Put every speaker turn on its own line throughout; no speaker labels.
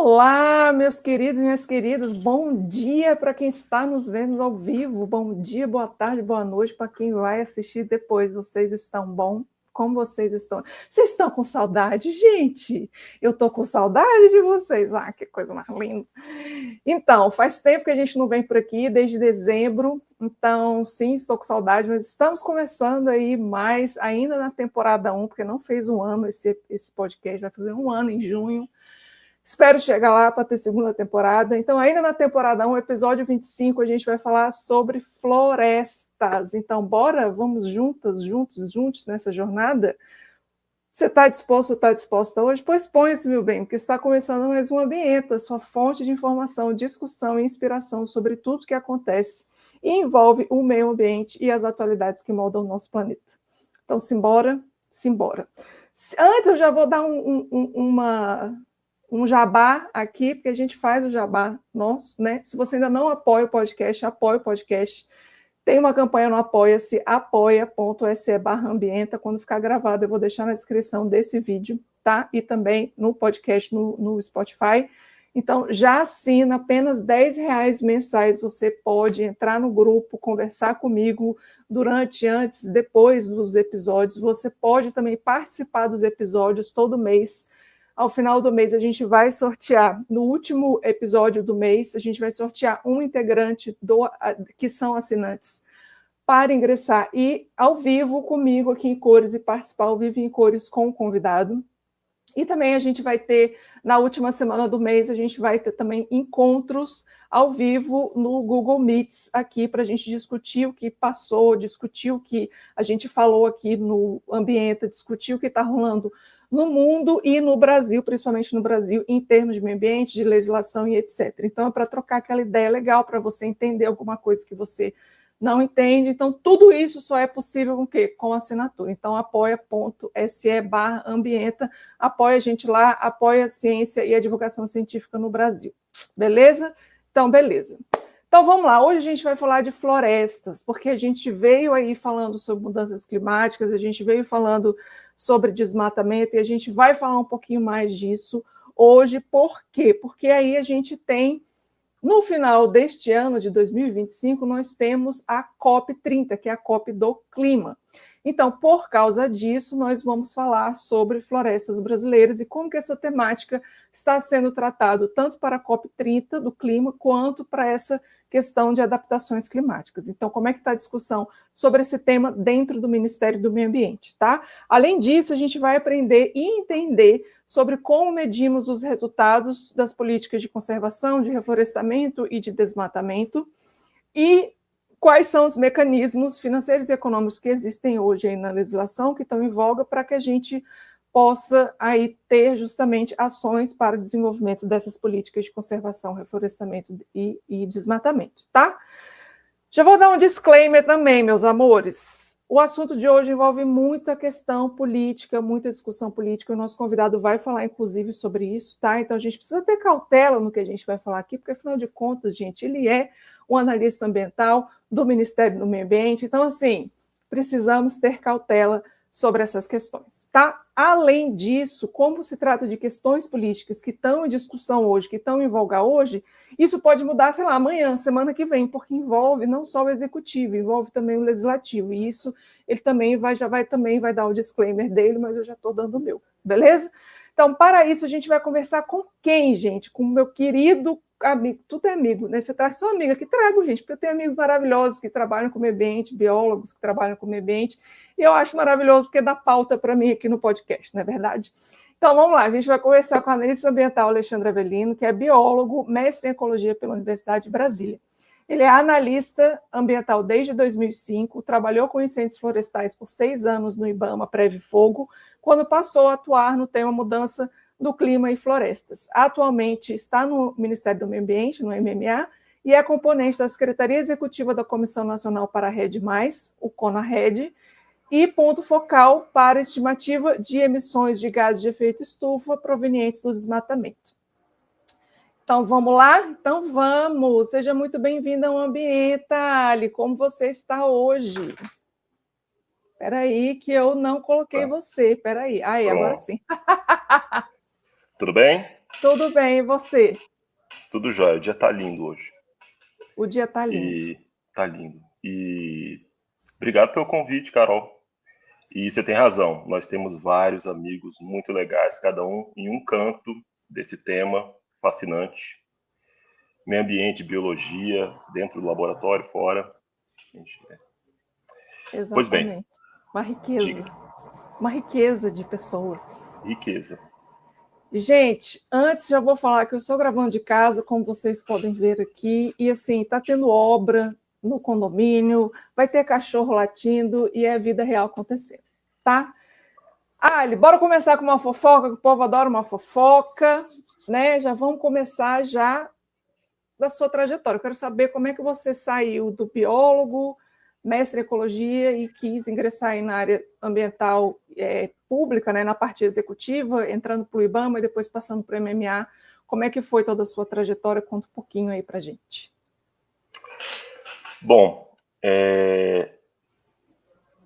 Olá, meus queridos e minhas queridas, bom dia para quem está nos vendo ao vivo, bom dia, boa tarde, boa noite para quem vai assistir depois. Vocês estão bom? Como vocês estão? Vocês estão com saudade, gente? Eu estou com saudade de vocês. Ah, que coisa mais linda. Então, faz tempo que a gente não vem por aqui, desde dezembro. Então, sim, estou com saudade, mas estamos começando aí mais, ainda na temporada 1, porque não fez um ano esse podcast, vai fazer um ano em junho. Espero chegar lá para ter segunda temporada. Então, ainda na temporada 1, episódio 25, a gente vai falar sobre florestas. Então, bora, vamos juntos nessa jornada? Você está disposto, está disposta hoje? Pois põe-se, meu bem, porque está começando mais um Ambienta, sua fonte de informação, discussão e inspiração sobre tudo que acontece e envolve o meio ambiente e as atualidades que moldam o nosso planeta. Então, simbora. Antes, eu já vou dar um jabá aqui, porque a gente faz o jabá nosso, né? Se você ainda não apoia o podcast, apoia o podcast. Tem uma campanha no Apoia-se, apoia.se/ambienta. Quando ficar gravado, eu vou deixar na descrição desse vídeo, tá? E também no podcast, no Spotify. Então, já assina, apenas R$10 mensais. Você pode entrar no grupo, conversar comigo durante, antes, depois dos episódios. Você pode também participar dos episódios todo mês. Ao final do mês, a gente vai sortear, no último episódio do mês, a gente vai sortear um integrante que são assinantes para ingressar e ao vivo comigo aqui em Cores e participar ao vivo em Cores com o convidado. E também a gente vai ter, na última semana do mês, a gente vai ter também encontros ao vivo no Google Meets aqui para a gente discutir o que passou, discutir o que a gente falou aqui no Ambienta, discutir o que está rolando no mundo e no Brasil, principalmente no Brasil, em termos de meio ambiente, de legislação e etc. Então, é para trocar aquela ideia legal, para você entender alguma coisa que você não entende. Então, tudo isso só é possível com o quê? Com assinatura. Então, apoia.se/ambienta, apoia a gente lá, apoia a ciência e a divulgação científica no Brasil. Beleza? Então, beleza. Então, vamos lá. Hoje a gente vai falar de florestas, porque a gente veio aí falando sobre mudanças climáticas, a gente veio falando sobre desmatamento, e a gente vai falar um pouquinho mais disso hoje. Por quê? Porque aí a gente tem, no final deste ano de 2025, nós temos a COP30, que é a COP do clima. Então, por causa disso, nós vamos falar sobre florestas brasileiras e como que essa temática está sendo tratada tanto para a COP30 do clima, quanto para essa questão de adaptações climáticas. Então, como é que está a discussão sobre esse tema dentro do Ministério do Meio Ambiente, tá? Além disso, a gente vai aprender e entender sobre como medimos os resultados das políticas de conservação, de reflorestamento e de desmatamento, e quais são os mecanismos financeiros e econômicos que existem hoje aí na legislação, que estão em voga, para que a gente possa aí ter justamente ações para o desenvolvimento dessas políticas de conservação, reflorestamento e desmatamento, tá? Já vou dar um disclaimer também, meus amores. O assunto de hoje envolve muita questão política, muita discussão política. O nosso convidado vai falar, inclusive, sobre isso, tá? Então, a gente precisa ter cautela no que a gente vai falar aqui, porque, afinal de contas, gente, ele é um analista ambiental do Ministério do Meio Ambiente. Então, assim, precisamos ter cautela sobre essas questões, tá? Além disso, como se trata de questões políticas que estão em discussão hoje, que estão em voga hoje, isso pode mudar, sei lá, amanhã, semana que vem, porque envolve não só o executivo, envolve também o legislativo, e isso ele também vai dar o disclaimer dele, mas eu já estou dando o meu, beleza? Então, para isso, a gente vai conversar com quem, gente? Com o meu querido amigo, tudo é amigo, né? Você traz sua amiga, que trago, gente, porque eu tenho amigos maravilhosos que trabalham com o meio ambiente, biólogos que trabalham com o meio ambiente, e eu acho maravilhoso porque dá pauta para mim aqui no podcast, não é verdade? Então, vamos lá, a gente vai conversar com a analista ambiental Alexandre Avelino, que é biólogo, mestre em ecologia pela Universidade de Brasília. Ele é analista ambiental desde 2005, trabalhou com incêndios florestais por 6 anos no IBAMA Preve Fogo, quando passou a atuar no tema mudança do clima e florestas. Atualmente está no Ministério do Meio Ambiente, no MMA, e é componente da Secretaria Executiva da Comissão Nacional para a Rede Mais, o CONA-RED, e ponto focal para a estimativa de emissões de gases de efeito estufa provenientes do desmatamento. Então, vamos lá? Então, vamos! Seja muito bem-vinda ao Ambienta, Ali. Como você está hoje? Espera aí, que eu não coloquei você. Espera aí. Aí, agora sim.
Tudo bem?
Tudo bem, e você?
Tudo jóia. O dia tá lindo hoje.
O dia tá lindo.
Tá lindo. E obrigado pelo convite, Carol. E você tem razão. Nós temos vários amigos muito legais, cada um em um canto desse tema fascinante. Meio ambiente, biologia, dentro do laboratório, fora. Pois bem,
Exatamente. Uma riqueza.
diga.
Uma riqueza de pessoas.
Riqueza.
E, gente, antes já vou falar que eu estou gravando de casa, como vocês podem ver aqui, e assim, tá tendo obra no condomínio, vai ter cachorro latindo e é a vida real acontecendo, tá? Ali, bora começar com uma fofoca, que o povo adora uma fofoca, né? Já vamos começar já da sua trajetória. Eu quero saber como é que você saiu do biólogo, mestre em ecologia e quis ingressar aí na área ambiental pública, né, na parte executiva, entrando para o IBAMA e depois passando para o MMA. Como é que foi toda a sua trajetória? Conta um pouquinho aí para a gente.
Bom,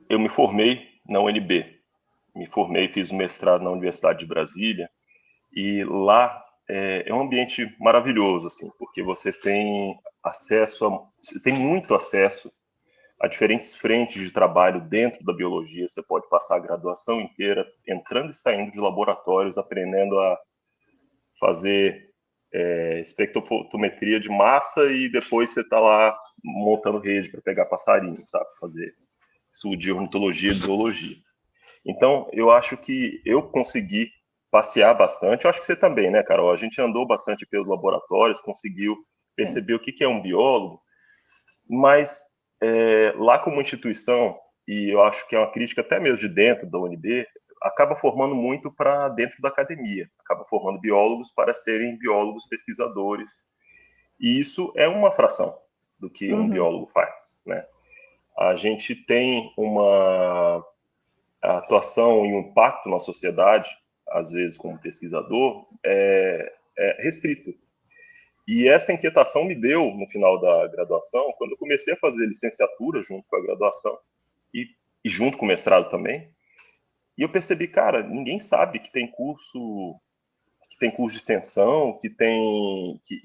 eu me formei na UNB. Me formei, fiz um mestrado na Universidade de Brasília. E lá é um ambiente maravilhoso, assim, porque você tem você tem muito acesso a diferentes frentes de trabalho dentro da biologia. Você pode passar a graduação inteira entrando e saindo de laboratórios, aprendendo a fazer espectrofotometria de massa e depois você está lá montando rede para pegar passarinho, sabe? Fazer isso de ornitologia e biologia. Então, eu acho que eu consegui passear bastante. Eu acho que você também, né, Carol? A gente andou bastante pelos laboratórios, conseguiu perceber o que é um biólogo, mas lá como instituição, e eu acho que é uma crítica até mesmo de dentro da UNB, acaba formando muito para dentro da academia, acaba formando biólogos para serem biólogos pesquisadores, e isso é uma fração do que um biólogo faz, né? A gente tem uma atuação e um impacto na sociedade, às vezes como pesquisador, restrito. E essa inquietação me deu no final da graduação, quando eu comecei a fazer licenciatura junto com a graduação e junto com o mestrado também. E eu percebi, cara, ninguém sabe que tem curso de extensão, que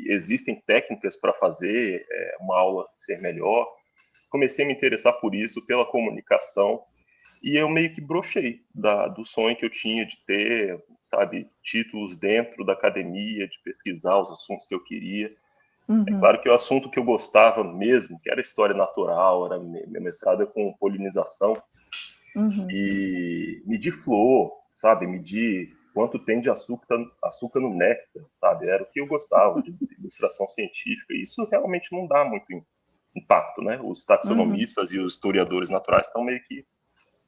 existem técnicas para fazer uma aula ser melhor. Comecei a me interessar por isso, pela comunicação, e eu meio que brochei do sonho que eu tinha de ter, sabe, títulos dentro da academia, de pesquisar os assuntos que eu queria. É claro que o assunto que eu gostava mesmo, que era história natural, era meu mestrado com polinização, e medir flor, sabe, medir quanto tem de açúcar no néctar, sabe, era o que eu gostava, de ilustração científica, e isso realmente não dá muito impacto, né? Os taxonomistas e os historiadores naturais estão meio que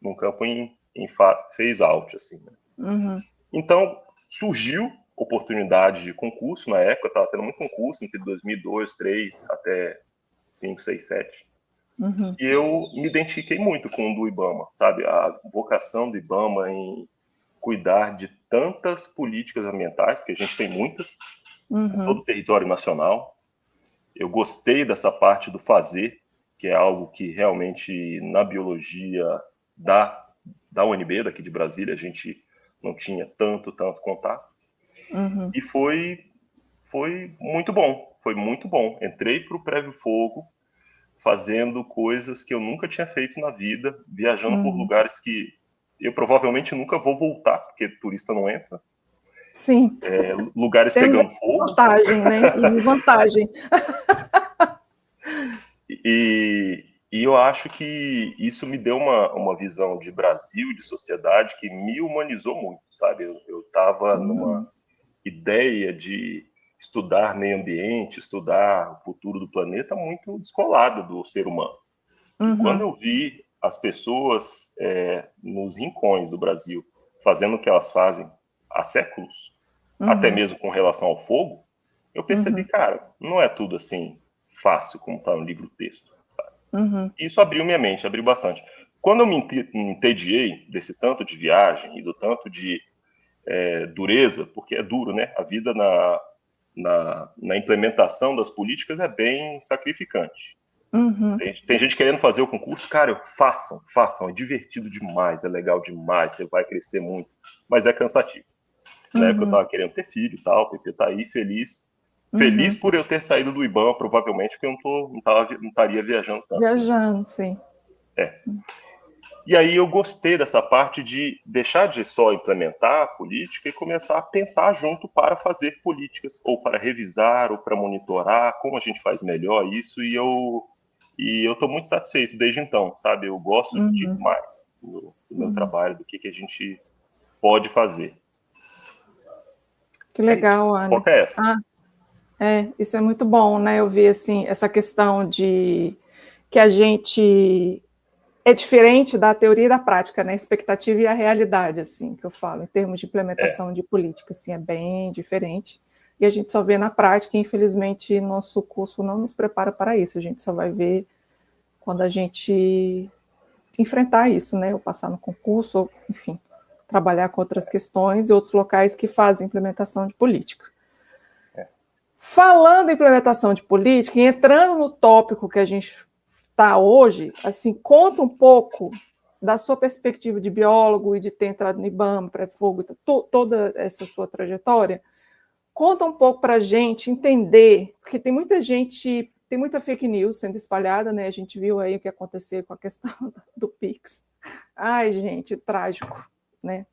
num campo em phase out, assim, né? Então, surgiu oportunidade de concurso na época, estava tendo muito concurso entre 2002, 2003 até 5, 6, 7. E eu me identifiquei muito com o do IBAMA, sabe? A vocação do IBAMA em cuidar de tantas políticas ambientais, porque a gente tem muitas, em todo o território nacional. Eu gostei dessa parte do fazer, que é algo que realmente na biologia da UNB, daqui de Brasília, a gente não tinha tanto contato. E foi muito bom, foi muito bom. Entrei para o Prévio Fogo, fazendo coisas que eu nunca tinha feito na vida, viajando por lugares que eu provavelmente nunca vou voltar, porque turista não entra.
Sim.
Lugares
Temos
pegando fogo.
vantagem, né? E desvantagem.
E eu acho que isso me deu uma visão de Brasil, de sociedade, que me humanizou muito, sabe? Eu estava numa ideia de estudar meio ambiente, estudar o futuro do planeta muito descolado do ser humano. E quando eu vi as pessoas nos rincões do Brasil fazendo o que elas fazem há séculos, até mesmo com relação ao fogo, eu percebi, cara, não é tudo assim fácil como está no livro-texto. Isso abriu minha mente, abriu bastante. Quando eu me entediei desse tanto de viagem e do tanto de dureza, porque é duro, né? A vida na implementação das políticas é bem sacrificante. Tem gente querendo fazer o concurso, cara, façam, é divertido demais, é legal demais, você vai crescer muito, mas é cansativo. Na época eu estava querendo ter filho e tal, o PP tá aí, feliz. Feliz por eu ter saído do IBAMA, provavelmente, porque eu não estaria viajando tanto.
Viajando, sim.
E aí eu gostei dessa parte de deixar de só implementar a política e começar a pensar junto para fazer políticas, ou para revisar, ou para monitorar, como a gente faz melhor isso, e eu estou muito satisfeito desde então, sabe? Eu gosto demais do meu trabalho, do que a gente pode fazer.
Que legal, Ana.
Foca essa.
Isso é muito bom, né? Eu vi, assim, essa questão de que a gente é diferente da teoria e da prática, né? A expectativa e a realidade, assim, que eu falo, em termos de implementação de política, assim, é bem diferente. E a gente só vê na prática, e infelizmente, nosso curso não nos prepara para isso. A gente só vai ver quando a gente enfrentar isso, né? Ou passar no concurso, ou, enfim, trabalhar com outras questões e outros locais que fazem implementação de política. Falando em implementação de política, e entrando no tópico que a gente está hoje, assim, conta um pouco da sua perspectiva de biólogo e de ter entrado no IBAMA, pré-fogo, toda essa sua trajetória. Conta um pouco para a gente entender, porque tem muita gente, tem muita fake news sendo espalhada, né? A gente viu aí o que aconteceu com a questão do Pix. Ai, gente, trágico, né?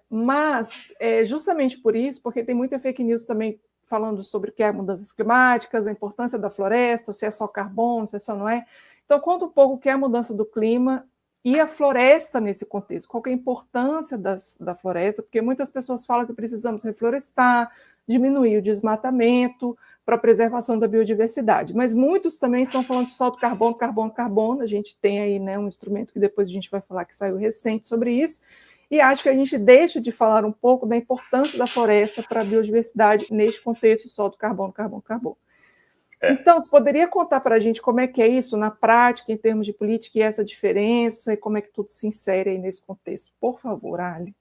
Mas, justamente por isso, porque tem muita fake news também falando sobre o que é mudanças climáticas, a importância da floresta, se é só carbono, se é só não é. Então, conta um pouco o que é a mudança do clima e a floresta nesse contexto, qual que é a importância da floresta, porque muitas pessoas falam que precisamos reflorestar, diminuir o desmatamento para a preservação da biodiversidade, mas muitos também estão falando só do carbono, carbono, carbono. A gente tem aí, né, um instrumento que depois a gente vai falar que saiu recente sobre isso, e acho que a gente deixa de falar um pouco da importância da floresta para a biodiversidade neste contexto só do carbono, carbono, carbono. Então, você poderia contar para a gente como é que é isso na prática, em termos de política, e essa diferença, e como é que tudo se insere aí nesse contexto? Por favor, Ali.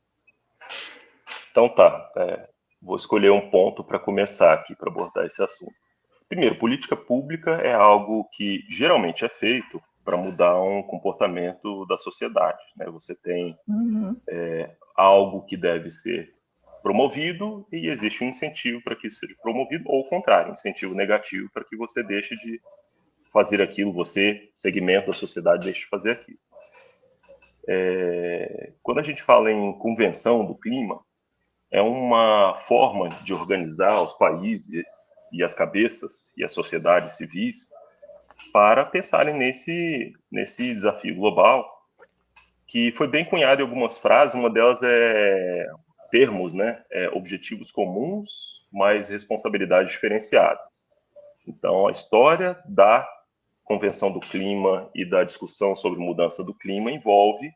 Então tá, vou escolher um ponto para começar aqui, para abordar esse assunto. Primeiro, política pública é algo que geralmente é feito para mudar um comportamento da sociedade, né? Você tem algo que deve ser promovido e existe um incentivo para que isso seja promovido, ou o contrário, um incentivo negativo para que você deixe de fazer aquilo, você, segmento da sociedade, deixe de fazer aquilo. Quando a gente fala em convenção do clima, é uma forma de organizar os países e as cabeças e as sociedades civis para pensarem nesse desafio global, que foi bem cunhado em algumas frases. Uma delas é termos, né? Objetivos comuns, mas responsabilidades diferenciadas. Então, a história da Convenção do Clima e da discussão sobre mudança do clima envolve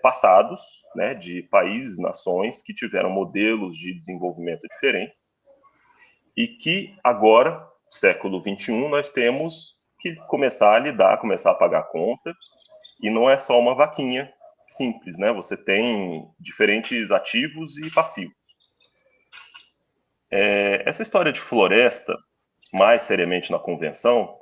passados, né, de países, nações que tiveram modelos de desenvolvimento diferentes e que agora, século XXI, nós temos que começar a lidar, começar a pagar conta, e não é só uma vaquinha simples, né? Você tem diferentes ativos e passivos. Essa história de floresta, mais seriamente na convenção,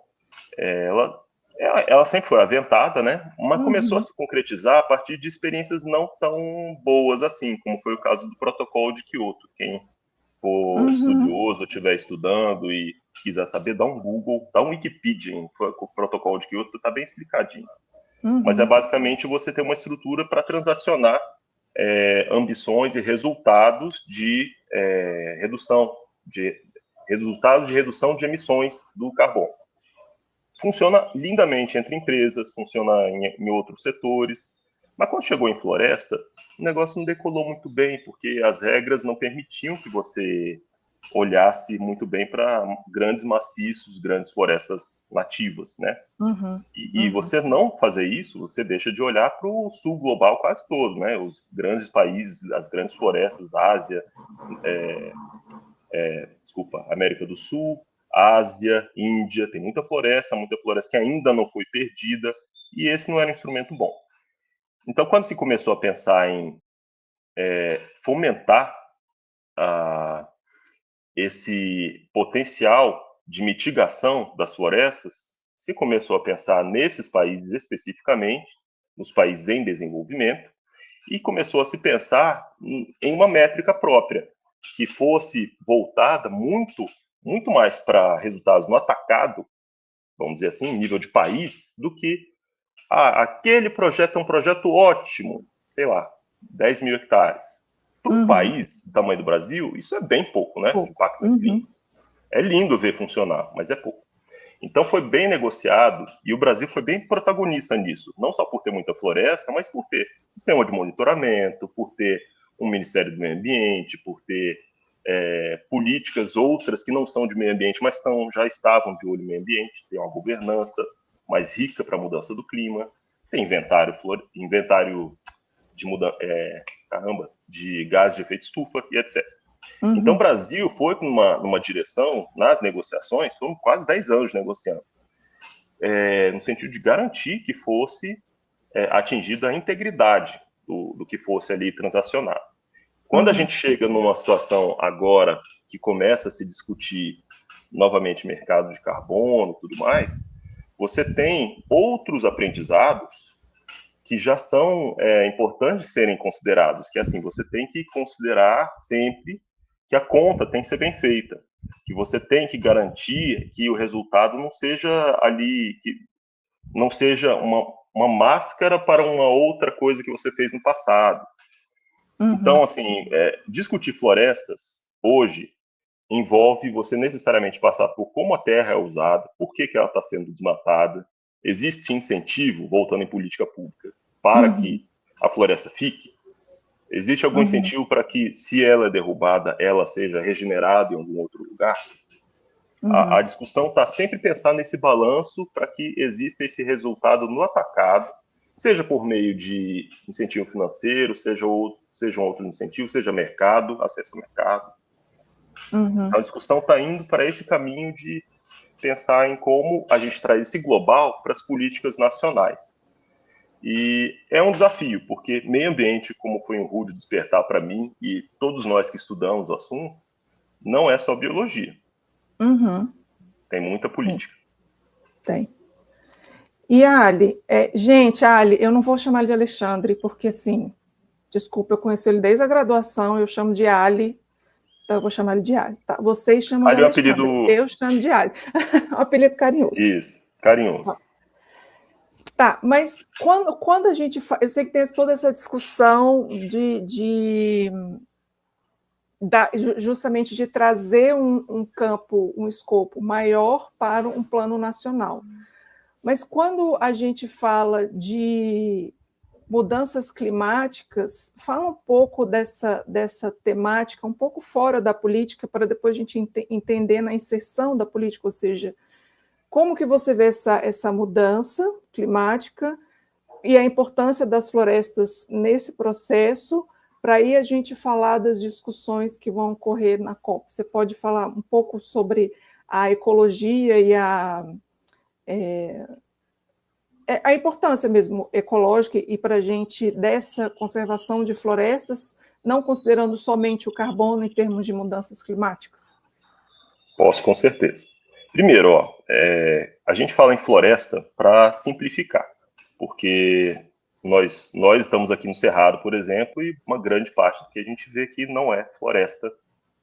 ela sempre foi aventada, né? Mas começou a se concretizar a partir de experiências não tão boas assim, como foi o caso do Protocolo de Kyoto. Quem for estudioso, estiver estudando e quiser saber, dá um Google, dá um Wikipedia, o Protocolo de Kyoto está bem explicadinho. Mas é basicamente você ter uma estrutura para transacionar ambições e resultados de redução de emissões do carbono. Funciona lindamente entre empresas, funciona em outros setores, mas quando chegou em floresta, o negócio não decolou muito bem, porque as regras não permitiam que você olhasse muito bem para grandes maciços, grandes florestas nativas, né? E você não fazer isso, você deixa de olhar para o sul global quase todo, né? Os grandes países, as grandes florestas, Ásia, América do Sul, Ásia, Índia, tem muita floresta que ainda não foi perdida, e esse não era um instrumento bom. Então, quando se começou a pensar em fomentar esse potencial de mitigação das florestas, se começou a pensar nesses países especificamente, nos países em desenvolvimento, e começou a se pensar em uma métrica própria, que fosse voltada muito mais para resultados no atacado, vamos dizer assim, nível de país, do que aquele projeto é um projeto ótimo, sei lá, 10 mil hectares. Para um país do tamanho do Brasil, isso é bem pouco, né?
Pouco.
Impacto no clima. É lindo ver funcionar, mas é pouco. Então foi bem negociado e o Brasil foi bem protagonista nisso, não só por ter muita floresta, mas por ter sistema de monitoramento, por ter um Ministério do Meio Ambiente, por ter políticas outras que não são de meio ambiente, mas já estavam de olho no meio ambiente, tem uma governança mais rica para a mudança do clima, tem inventário de gás de efeito estufa e etc. Então, o Brasil foi numa direção, nas negociações, foram quase 10 anos negociando, no sentido de garantir que fosse atingida a integridade do que fosse ali transacionado. Quando a gente chega numa situação agora que começa a se discutir novamente mercado de carbono e tudo mais, você tem outros aprendizados que já são importantes serem considerados, que assim, você tem que considerar sempre que a conta tem que ser bem feita, que você tem que garantir que o resultado não seja ali, que não seja uma máscara para uma outra coisa que você fez no passado. Então, assim, discutir florestas hoje envolve você necessariamente passar por como a terra é usada, por que ela está sendo desmatada, existe incentivo, voltando em política pública, para que a floresta fique? Existe algum incentivo para que, se ela é derrubada, ela seja regenerada em algum outro lugar? A discussão está sempre pensando nesse balanço para que exista esse resultado no atacado, seja por meio de incentivo financeiro, seja outro incentivo, seja mercado, acesso ao mercado. Então, a discussão está indo para esse caminho de pensar em como a gente traz esse global para as políticas nacionais. E é um desafio, porque meio ambiente, como foi um rude despertar para mim e todos nós que estudamos o assunto, não é só biologia. Tem muita política.
Tem. E a Ali, gente, a Ali, eu não vou chamar ele de Alexandre, porque assim, desculpa, eu conheço ele desde a graduação, eu chamo de Ali, então eu vou chamar ele de Ali. Tá? Vocês chamam de Alexandre, apelido... eu chamo de Ali. Um apelido carinhoso.
Isso, carinhoso.
Tá, mas quando a gente faz... Eu sei que tem toda essa discussão justamente de trazer um campo, um escopo maior para um plano nacional. Mas quando a gente fala de mudanças climáticas, fala um pouco dessa temática, um pouco fora da política, para depois a gente entender na inserção da política, ou seja, como que você vê essa mudança climática e a importância das florestas nesse processo, para aí a gente falar das discussões que vão ocorrer na COP. Você pode falar um pouco sobre a ecologia e a importância mesmo ecológica e para a gente dessa conservação de florestas, não considerando somente o carbono em termos de mudanças climáticas?
Posso, com certeza. Primeiro, a gente fala em floresta para simplificar, porque nós estamos aqui no Cerrado, por exemplo, e uma grande parte do que a gente vê aqui não é floresta,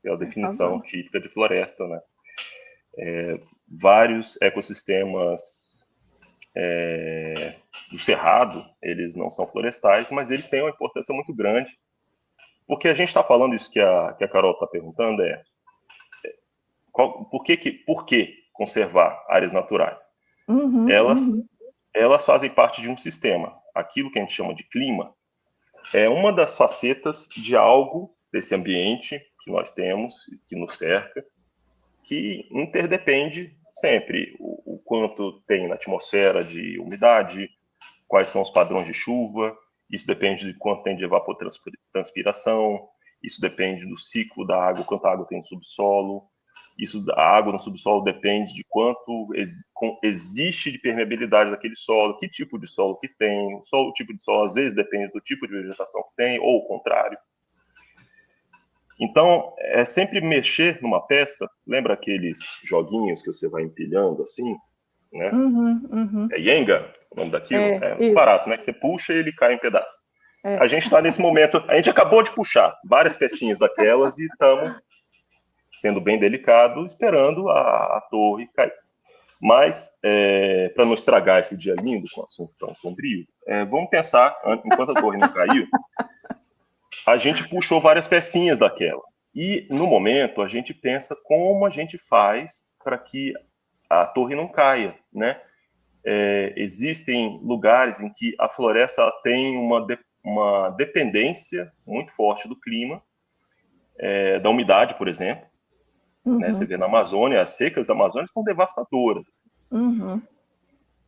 é a definição típica de floresta, né? Vários ecossistemas do Cerrado, eles não são florestais, mas eles têm uma importância muito grande, porque a gente está falando isso que a Carol está perguntando, por que conservar áreas naturais? Elas fazem parte de um sistema. Aquilo que a gente chama de clima é uma das facetas de algo desse ambiente que nós temos, que nos cerca, que interdepende sempre. O quanto tem na atmosfera de umidade, quais são os padrões de chuva, isso depende de quanto tem de evapotranspiração, isso depende do ciclo da água, quanta água tem no subsolo. A água no subsolo depende de quanto existe de permeabilidade daquele solo, que tipo de solo que tem. O tipo de solo, às vezes, depende do tipo de vegetação que tem, ou o contrário. Então, é sempre mexer numa peça. Lembra aqueles joguinhos que você vai empilhando assim? Né? É Jenga, o nome daquilo? É barato, né? Que você puxa e ele cai em pedaços. A gente está nesse momento, a gente acabou de puxar várias pecinhas daquelas e estamos, sendo bem delicado, esperando a torre cair. Mas, para não estragar esse dia lindo com um assunto tão sombrio, vamos pensar, enquanto a torre não caiu, a gente puxou várias pecinhas daquela. E, no momento, a gente pensa como a gente faz para que a torre não caia, né? Existem lugares em que a floresta tem uma dependência muito forte do clima, da umidade, por exemplo.
Uhum.
Né? Você vê na Amazônia, as secas da Amazônia são devastadoras.
Uhum.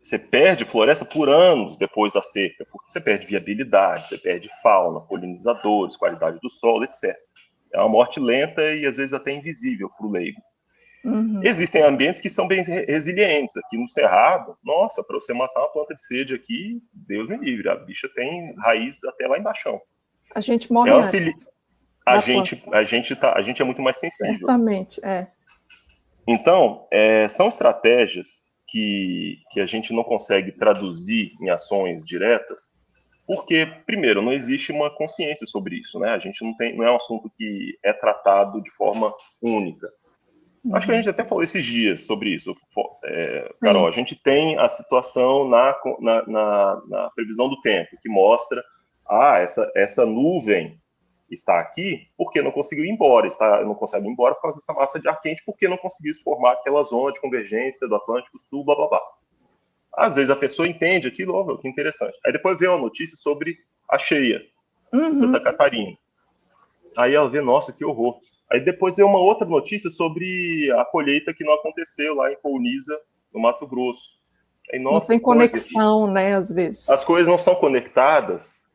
Você perde floresta por anos depois da seca, porque você perde viabilidade, você perde fauna, polinizadores, qualidade do solo, etc. É uma morte lenta e às vezes até invisível para o leigo.
Uhum.
Existem ambientes que são bem resilientes. Aqui no Cerrado, nossa, para você matar uma planta de sede aqui, Deus me livre, a bicha tem raiz até lá embaixo.
A gente morre antes.
A gente é muito mais sensível.
Certamente,
Então, são estratégias que a gente não consegue traduzir em ações diretas, porque, primeiro, não existe uma consciência sobre isso, né? A gente não é um assunto que é tratado de forma única. Acho que a gente até falou esses dias sobre isso, Carol. A gente tem a situação na previsão do tempo, que mostra, essa nuvem está aqui porque não conseguiu ir embora, não consegue ir embora por causa dessa massa de ar quente, porque não conseguiu se formar aquela zona de convergência do Atlântico Sul, blá, blá, blá. Às vezes a pessoa entende aquilo, que interessante. Aí depois vê uma notícia sobre a cheia de Santa Catarina. Aí ela vê, nossa, que horror. Aí depois vê uma outra notícia sobre a colheita que não aconteceu lá em Paulínia, no Mato Grosso. Aí, nossa,
não tem conexão, né, às vezes.
As coisas não são conectadas.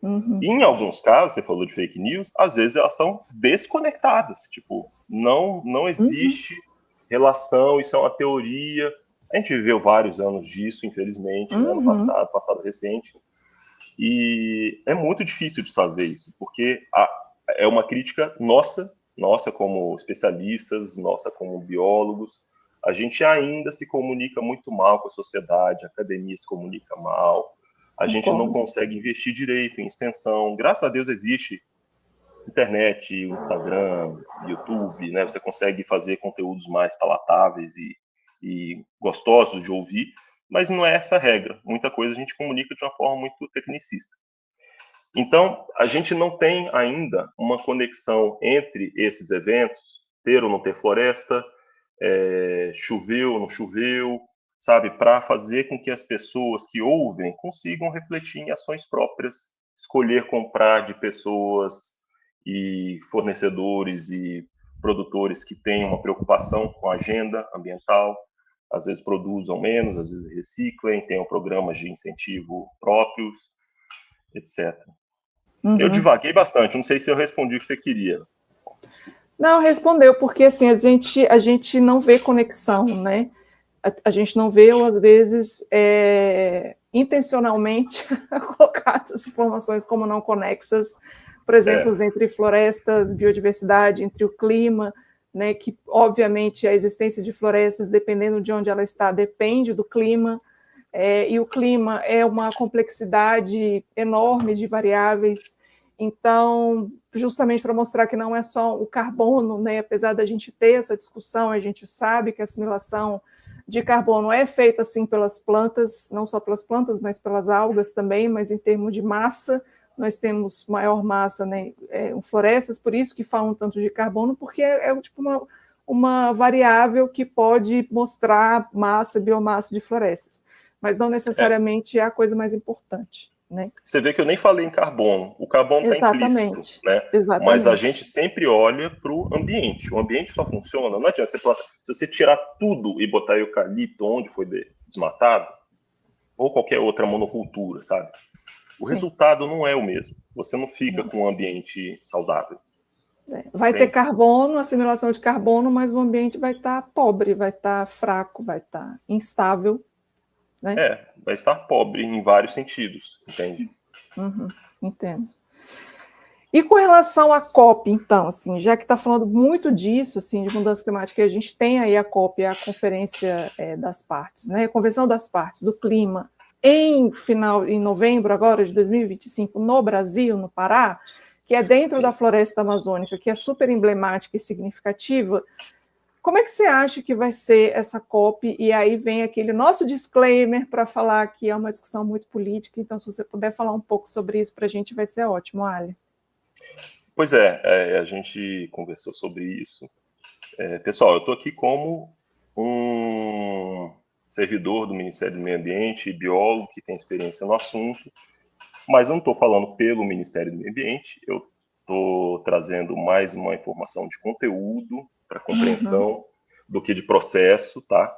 E em alguns casos, você falou de fake news, às vezes elas são desconectadas. Tipo, não existe relação, isso é uma teoria. A gente viveu vários anos disso, infelizmente, ano passado recente. E é muito difícil de fazer isso, porque é uma crítica nossa como especialistas, nossa como biólogos. A gente ainda se comunica muito mal com a sociedade, a academia se comunica mal, a gente não consegue investir direito em extensão. Graças a Deus existe internet, o Instagram, YouTube, né? Você consegue fazer conteúdos mais palatáveis e gostosos de ouvir, mas não é essa a regra. Muita coisa a gente comunica de uma forma muito tecnicista. Então, a gente não tem ainda uma conexão entre esses eventos, ter ou não ter floresta, choveu ou não choveu, sabe, para fazer com que as pessoas que ouvem consigam refletir em ações próprias, escolher comprar de pessoas e fornecedores e produtores que têm uma preocupação com a agenda ambiental, às vezes produzam menos, às vezes reciclem, tenham programas de incentivo próprios, etc. Eu divaguei bastante, não sei se eu respondi o que você queria.
Não, respondeu, porque assim, a gente não vê conexão, né? A gente não vê, ou às vezes, intencionalmente, colocadas informações como não conexas, por exemplo, entre florestas, biodiversidade, entre o clima, né? Que, obviamente, a existência de florestas, dependendo de onde ela está, depende do clima, e o clima é uma complexidade enorme de variáveis. Então, justamente para mostrar que não é só o carbono, né? Apesar da gente ter essa discussão, a gente sabe que a assimilação de carbono é feita assim pelas plantas, não só pelas plantas, mas pelas algas também, mas em termos de massa, nós temos maior massa, né, em florestas, por isso que falam tanto de carbono, porque é tipo uma variável que pode mostrar massa, biomassa de florestas, mas não necessariamente é a coisa mais importante. Né?
Você vê que eu nem falei em carbono. O carbono está implícito, né?
Exatamente.
Mas a gente sempre olha para o ambiente. O ambiente só funciona. Não adianta se você tirar tudo e botar eucalipto onde foi desmatado, ou qualquer outra monocultura, sabe? O resultado não é o mesmo. Você não fica com um ambiente saudável.
Vai ter carbono, assimilação de carbono, mas o ambiente vai estar pobre, vai estar fraco, vai estar instável. Né?
Vai estar pobre em vários sentidos, entende?
Entendo. E com relação à COP, então, assim, já que está falando muito disso, assim, de mudança climática, a gente tem aí a COP, a Conferência das Partes, né? A Convenção das Partes do Clima, em novembro agora de 2025 no Brasil, no Pará, que é dentro da floresta amazônica, que é super emblemática e significativa. Como é que você acha que vai ser essa COP? E aí vem aquele nosso disclaimer para falar que é uma discussão muito política, então se você puder falar um pouco sobre isso para a gente vai ser ótimo, Ali.
Pois é, a gente conversou sobre isso. Pessoal, eu estou aqui como um servidor do Ministério do Meio Ambiente e biólogo que tem experiência no assunto, mas eu não estou falando pelo Ministério do Meio Ambiente, eu estou trazendo mais uma informação de conteúdo para compreensão do que de processo, tá?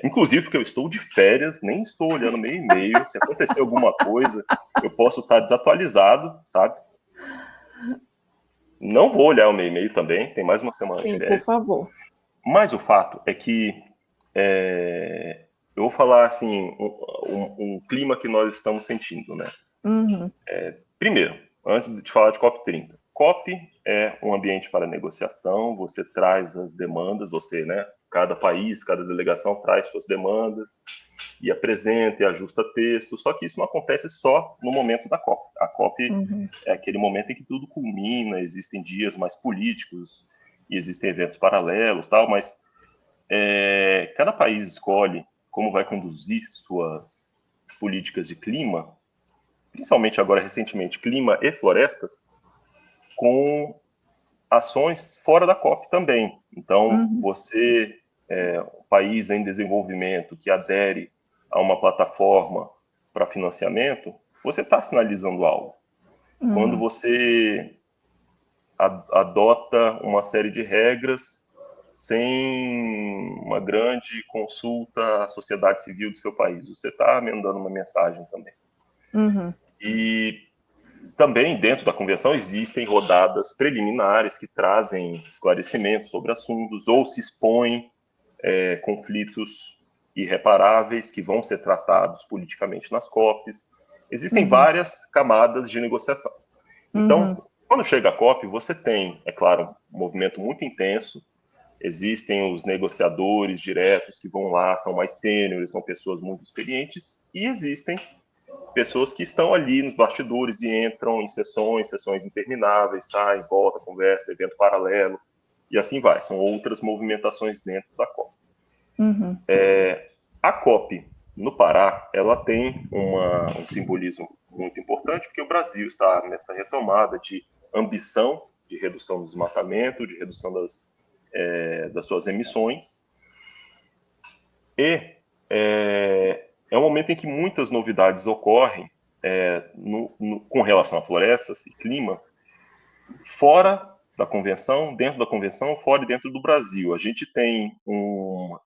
Inclusive porque eu estou de férias, nem estou olhando meu e-mail, se acontecer alguma coisa, eu posso estar desatualizado, sabe? Não vou olhar o meu e-mail também, tem mais uma semana de férias.
Por favor.
Mas o fato é que eu vou falar assim, um clima que nós estamos sentindo, né? Primeiro, antes de falar de COP30. COP é um ambiente para negociação, você traz as demandas, né? Cada país, cada delegação traz suas demandas e apresenta e ajusta texto, só que isso não acontece só no momento da COP. A COP é aquele momento em que tudo culmina, existem dias mais políticos e existem eventos paralelos, tal, mas cada país escolhe como vai conduzir suas políticas de clima, principalmente agora recentemente, clima e florestas, com ações fora da COP também. Então, você, um país em desenvolvimento que adere a uma plataforma para financiamento, você está sinalizando algo. Quando você adota uma série de regras sem uma grande consulta à sociedade civil do seu país, você está mandando uma mensagem também. E também, dentro da convenção, existem rodadas preliminares que trazem esclarecimentos sobre assuntos ou se expõem conflitos irreparáveis que vão ser tratados politicamente nas COPs. Existem várias camadas de negociação. Então, quando chega a COP, você tem, é claro, um movimento muito intenso. Existem os negociadores diretos que vão lá, são mais sêniores, são pessoas muito experientes, e existem pessoas que estão ali nos bastidores e entram em sessões intermináveis, saem, voltam, conversa, evento paralelo, e assim vai. São outras movimentações dentro da COP. A COP no Pará, ela tem um simbolismo muito importante, porque o Brasil está nessa retomada de ambição de redução do desmatamento, de redução das suas emissões, e é um momento em que muitas novidades ocorrem com relação a florestas e clima, fora da convenção, dentro da convenção, fora e dentro do Brasil. A gente tem um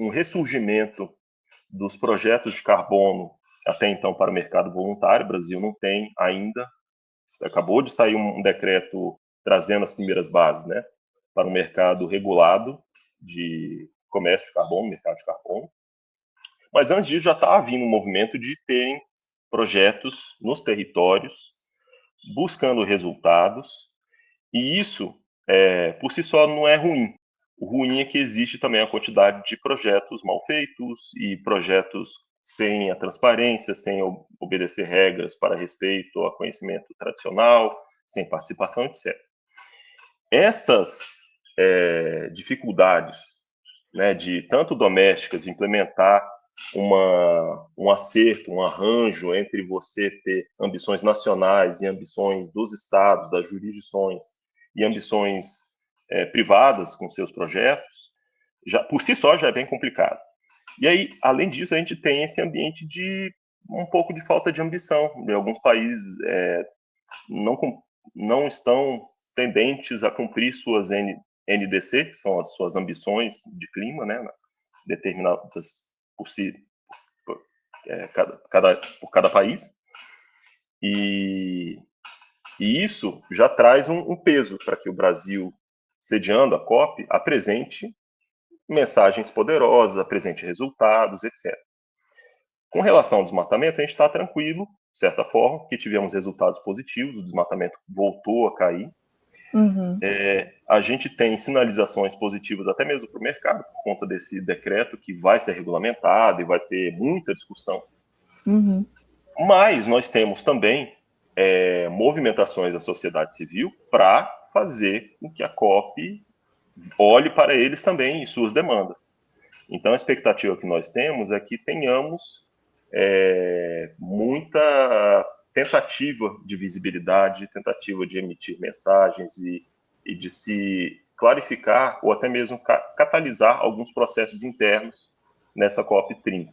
ressurgimento dos projetos de carbono até então para o mercado voluntário. O Brasil não tem ainda. Acabou de sair um decreto trazendo as primeiras bases, né, para um mercado regulado de comércio de carbono, mercado de carbono. Mas antes disso já está havendo um movimento de terem projetos nos territórios, buscando resultados, e isso, por si só, não é ruim. O ruim é que existe também a quantidade de projetos mal feitos e projetos sem a transparência, sem obedecer regras para respeito ao conhecimento tradicional, sem participação, etc. Essas dificuldades, né, de tanto domésticas, implementar um acerto, um arranjo entre você ter ambições nacionais e ambições dos estados, das jurisdições, e ambições privadas com seus projetos, já por si só já é bem complicado. E aí, além disso, a gente tem esse ambiente de um pouco de falta de ambição. Alguns países não estão tendentes a cumprir suas NDC, que são as suas ambições de clima, né, determinadas por cada país. E isso já traz um peso para que o Brasil, sediando a COP, apresente mensagens poderosas, apresente resultados, etc. Com relação ao desmatamento, a gente está tranquilo, de certa forma, porque tivemos resultados positivos, o desmatamento voltou a cair. A gente tem sinalizações positivas até mesmo para o mercado, por conta desse decreto que vai ser regulamentado e vai ter muita discussão. Mas nós temos também movimentações da sociedade civil para fazer com que a COP olhe para eles também e suas demandas. Então, a expectativa que nós temos é que tenhamos muita tentativa de visibilidade, tentativa de emitir mensagens e de se clarificar ou até mesmo catalisar alguns processos internos nessa COP30.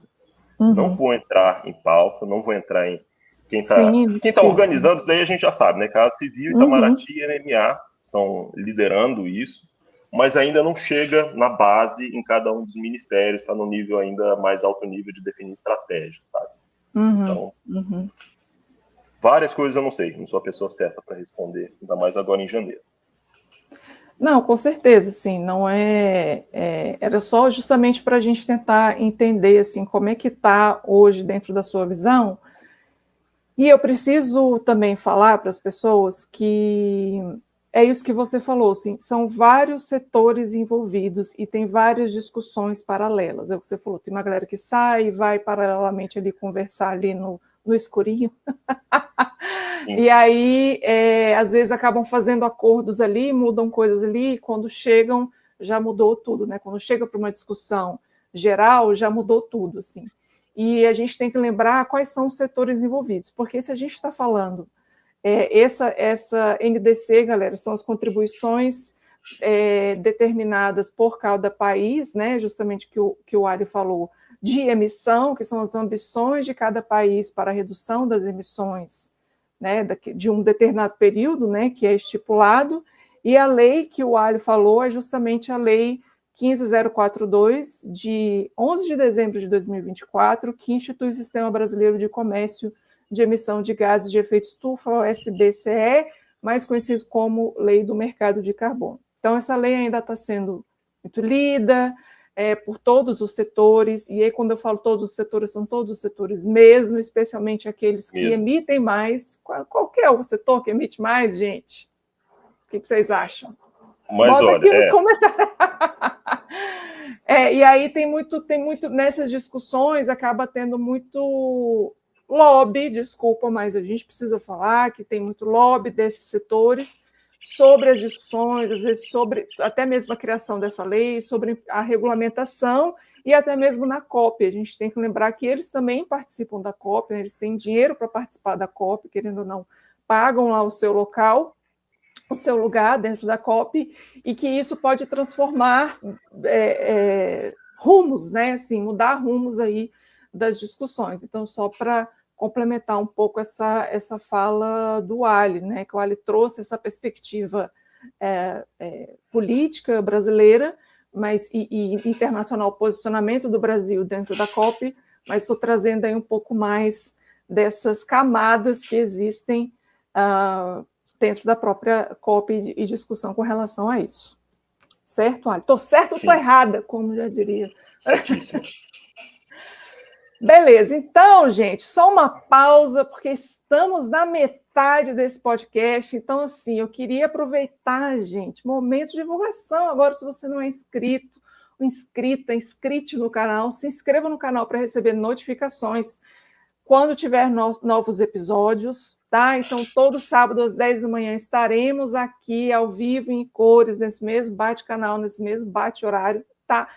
Não vou entrar em pauta, não vou entrar em quem está organizando, isso daí a gente já sabe, né? Casa Civil, Itamaraty e MMA estão liderando isso, mas ainda não chega na base em cada um dos ministérios, está no nível ainda mais alto nível de definir estratégia, sabe? Então, várias coisas eu não sei, não sou a pessoa certa para responder, ainda mais agora em janeiro.
Não, com certeza, sim, não era só justamente para a gente tentar entender, assim, como é que está hoje dentro da sua visão. E eu preciso também falar para as pessoas que é isso que você falou, assim, são vários setores envolvidos e tem várias discussões paralelas. É o que você falou, tem uma galera que sai e vai paralelamente ali conversar ali no escurinho. E aí, às vezes, acabam fazendo acordos ali, mudam coisas ali, e quando chegam, já mudou tudo, né? Quando chega para uma discussão geral, já mudou tudo, assim. E a gente tem que lembrar quais são os setores envolvidos, porque se a gente está falando, essa NDC, galera, são as contribuições determinadas por cada país, né? Justamente que o Ali falou, de emissão, que são as ambições de cada país para a redução das emissões, né, de um determinado período, né, que é estipulado, e a lei que o Ali falou é justamente a lei 15042, de 11 de dezembro de 2024, que institui o Sistema Brasileiro de Comércio de Emissão de Gases de Efeito Estufa, o SBCE, mais conhecido como Lei do Mercado de Carbono. Então, essa lei ainda está sendo muito lida, por todos os setores, e aí quando eu falo todos os setores, são todos os setores mesmo, especialmente aqueles que emitem mais. Qual que é o setor que emite mais, gente? O que vocês acham?
Mas
bota
olha,
aqui nos comentários. E aí tem muito, nessas discussões, acaba tendo muito lobby, desculpa, mas a gente precisa falar que tem muito lobby desses setores, sobre as discussões, às vezes sobre até mesmo a criação dessa lei, sobre a regulamentação e até mesmo na COP. A gente tem que lembrar que eles também participam da COP, né? Eles têm dinheiro para participar da COP, querendo ou não, pagam lá o seu local, o seu lugar dentro da COP, e que isso pode transformar rumos, né? Assim, mudar rumos aí das discussões. Então, só para complementar um pouco essa fala do Ali, né, que o Ali trouxe essa perspectiva política brasileira, mas e internacional, posicionamento do Brasil dentro da COP, mas estou trazendo aí um pouco mais dessas camadas que existem dentro da própria COP e discussão com relação a isso. Certo, Ali? Estou certo ou estou errada, como já diria?
Certíssimo.
Beleza, então, gente, só uma pausa, porque estamos na metade desse podcast. Então, assim, eu queria aproveitar, gente, momento de divulgação. Agora, se você não é inscrito, inscrito no canal, se inscreva no canal para receber notificações quando tiver novos episódios, tá? Então, todo sábado às 10 da manhã estaremos aqui ao vivo, em cores, nesse mesmo bate-canal, nesse mesmo bate-horário, tá?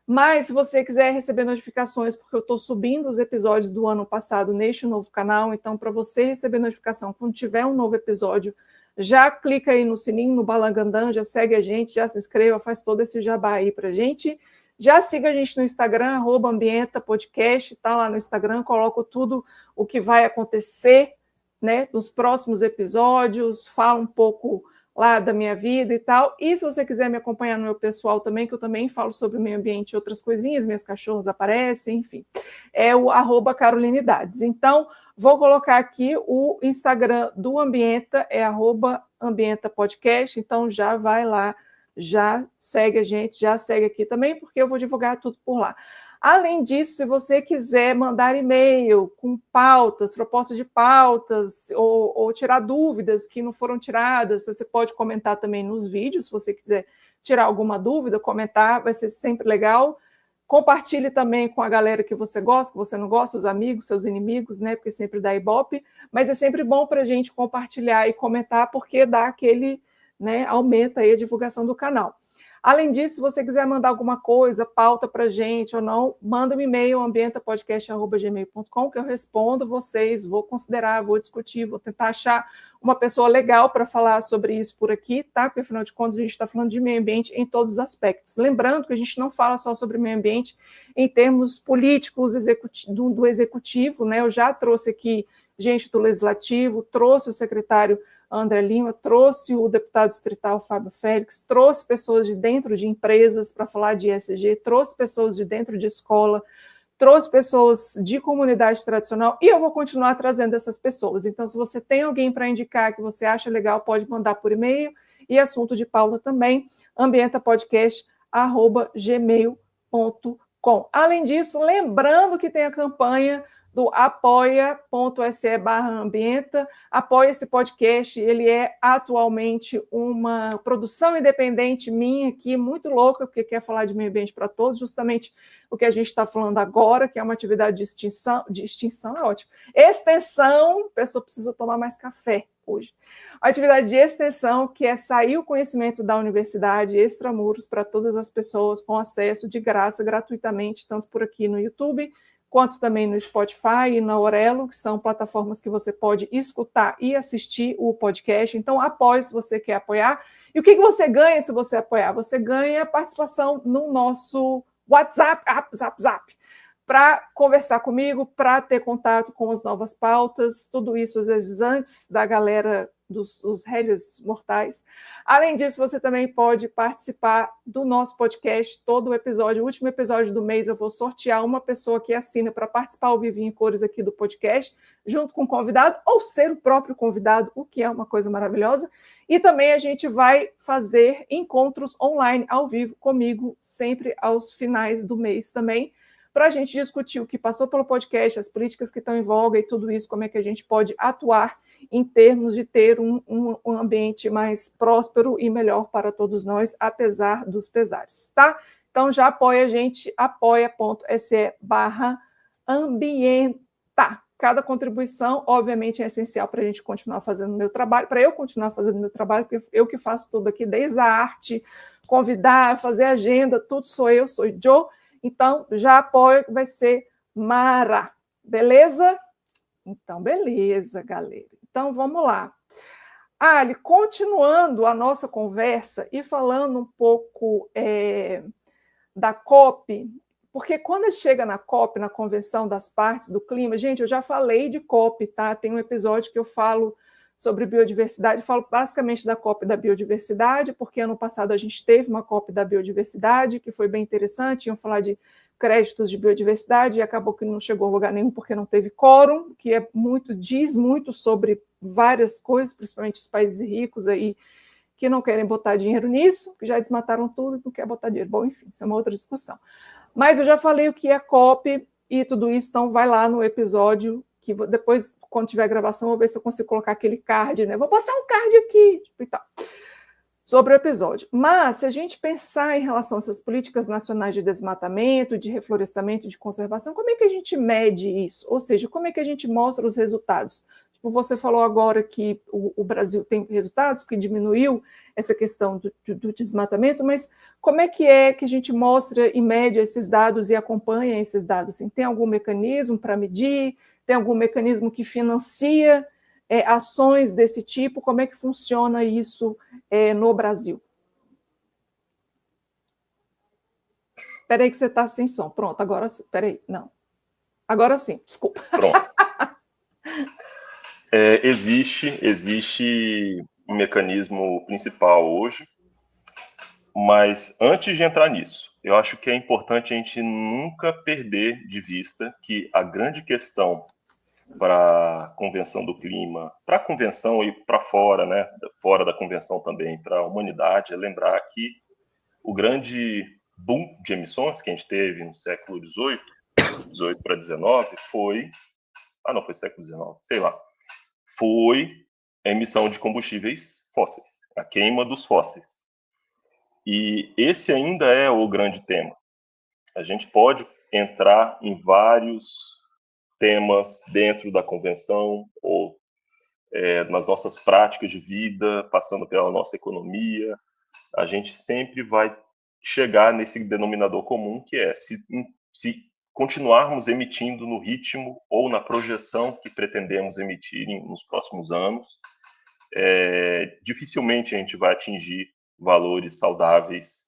Mas, se você quiser receber notificações, porque eu estou subindo os episódios do ano passado neste novo canal, então, para você receber notificação quando tiver um novo episódio, já clica aí no sininho, no Balangandã, já segue a gente, já se inscreva, faz todo esse jabá aí para a gente. Já siga a gente no Instagram, @ambientapodcast, tá lá no Instagram, coloco tudo o que vai acontecer, né, nos próximos episódios, falo um pouco lá da minha vida e tal. E se você quiser me acompanhar no meu pessoal também, que eu também falo sobre o meio ambiente e outras coisinhas, minhas cachorros aparecem, enfim, é o @carolinidades. Então, vou colocar aqui o Instagram do Ambienta, é @ambientapodcast, então já vai lá, já segue a gente, já segue aqui também, porque eu vou divulgar tudo por lá. Além disso, se você quiser mandar e-mail com pautas, propostas de pautas, ou tirar dúvidas que não foram tiradas, você pode comentar também nos vídeos, se você quiser tirar alguma dúvida, comentar, vai ser sempre legal. Compartilhe também com a galera que você gosta, que você não gosta, os amigos, seus inimigos, né? Porque sempre dá ibope, mas é sempre bom para a gente compartilhar e comentar, porque dá aquele, né, aumenta aí a divulgação do canal. Além disso, se você quiser mandar alguma coisa, pauta para a gente ou não, manda um e-mail, ambientapodcast@gmail.com, que eu respondo vocês, vou considerar, vou discutir, vou tentar achar uma pessoa legal para falar sobre isso por aqui, tá? Porque, afinal de contas, a gente está falando de meio ambiente em todos os aspectos. Lembrando que a gente não fala só sobre meio ambiente em termos políticos do executivo, né? Eu já trouxe aqui gente do legislativo, trouxe o secretário André Lima, trouxe o deputado distrital Fábio Félix, trouxe pessoas de dentro de empresas para falar de ESG, trouxe pessoas de dentro de escola, trouxe pessoas de comunidade tradicional, e eu vou continuar trazendo essas pessoas. Então, se você tem alguém para indicar que você acha legal, pode mandar por e-mail, e assunto de pauta também, ambientapodcast@gmail.com. Além disso, lembrando que tem a campanha do apoia.se/ambienta. Apoia esse podcast, ele é atualmente uma produção independente minha aqui, muito louca, porque quer falar de meio ambiente para todos, justamente o que a gente está falando agora, que é uma atividade de extinção é ótimo. Extensão, a pessoa precisa tomar mais café hoje. A atividade de extensão, que é sair o conhecimento da universidade extramuros para todas as pessoas, com acesso de graça, gratuitamente, tanto por aqui no YouTube, quanto também no Spotify e na Aurelo, que são plataformas que você pode escutar e assistir o podcast. Então, apoie se você quer apoiar. E o que você ganha se você apoiar? Você ganha participação no nosso WhatsApp, Zap, para conversar comigo, para ter contato com as novas pautas, tudo isso, às vezes, antes da galera dos réis mortais. Além disso, você também pode participar do nosso podcast, todo o episódio, o último episódio do mês, eu vou sortear uma pessoa que assina para participar ao vivo em cores aqui do podcast, junto com o convidado, ou ser o próprio convidado, o que é uma coisa maravilhosa. E também a gente vai fazer encontros online, ao vivo, comigo, sempre aos finais do mês também, para a gente discutir o que passou pelo podcast, as políticas que estão em voga e tudo isso, como é que a gente pode atuar em termos de ter um ambiente mais próspero e melhor para todos nós, apesar dos pesares, tá? Então, já apoia a gente, apoia.se/ambienta. Cada contribuição, obviamente, é essencial para a gente continuar fazendo o meu trabalho, para eu continuar fazendo o meu trabalho, porque eu que faço tudo aqui, desde a arte, convidar, fazer agenda, tudo sou eu, sou Joe. Então, já apoio, que vai ser mara. Beleza? Então, beleza, galera. Então, vamos lá. Ali, continuando a nossa conversa e falando um pouco da COP, porque quando chega na COP, na Convenção das Partes do Clima, gente, eu já falei de COP, tá? Tem um episódio que eu falo sobre biodiversidade, falo basicamente da COP da biodiversidade, porque ano passado a gente teve uma COP da biodiversidade, que foi bem interessante, iam falar de créditos de biodiversidade, e acabou que não chegou a lugar nenhum porque não teve quórum, que diz muito sobre várias coisas, principalmente os países ricos aí, que não querem botar dinheiro nisso, que já desmataram tudo e não querem botar dinheiro. Bom, enfim, isso é uma outra discussão. Mas eu já falei o que é COP e tudo isso, então vai lá no episódio, que depois, quando tiver gravação, eu vou ver se eu consigo colocar aquele card, né? Vou botar um card aqui, tipo, e tal, sobre o episódio. Mas, se a gente pensar em relação a essas políticas nacionais de desmatamento, de reflorestamento, de conservação, como é que a gente mede isso? Ou seja, como é que a gente mostra os resultados? Tipo, você falou agora que o Brasil tem resultados, que diminuiu essa questão do desmatamento, mas como é que a gente mostra e mede esses dados e acompanha esses dados? Assim, tem algum mecanismo para medir? Tem algum mecanismo que financia ações desse tipo? Como é que funciona isso no Brasil? Espera aí que você está sem som. Pronto, agora... Espera aí, não. Agora sim, desculpa.
Pronto. Existe um mecanismo principal hoje, mas antes de entrar nisso, eu acho que é importante a gente nunca perder de vista que a grande questão para a Convenção do Clima, para a Convenção e para fora, né, fora da Convenção também, para a humanidade, é lembrar que o grande boom de emissões que a gente teve no século XVIII para XIX, foi século XIX, sei lá, foi a emissão de combustíveis fósseis, a queima dos fósseis. E esse ainda é o grande tema. A gente pode entrar em vários temas dentro da convenção ou nas nossas práticas de vida, passando pela nossa economia. A gente sempre vai chegar nesse denominador comum, que é se continuarmos emitindo no ritmo ou na projeção que pretendemos emitir nos próximos anos, dificilmente a gente vai atingir valores saudáveis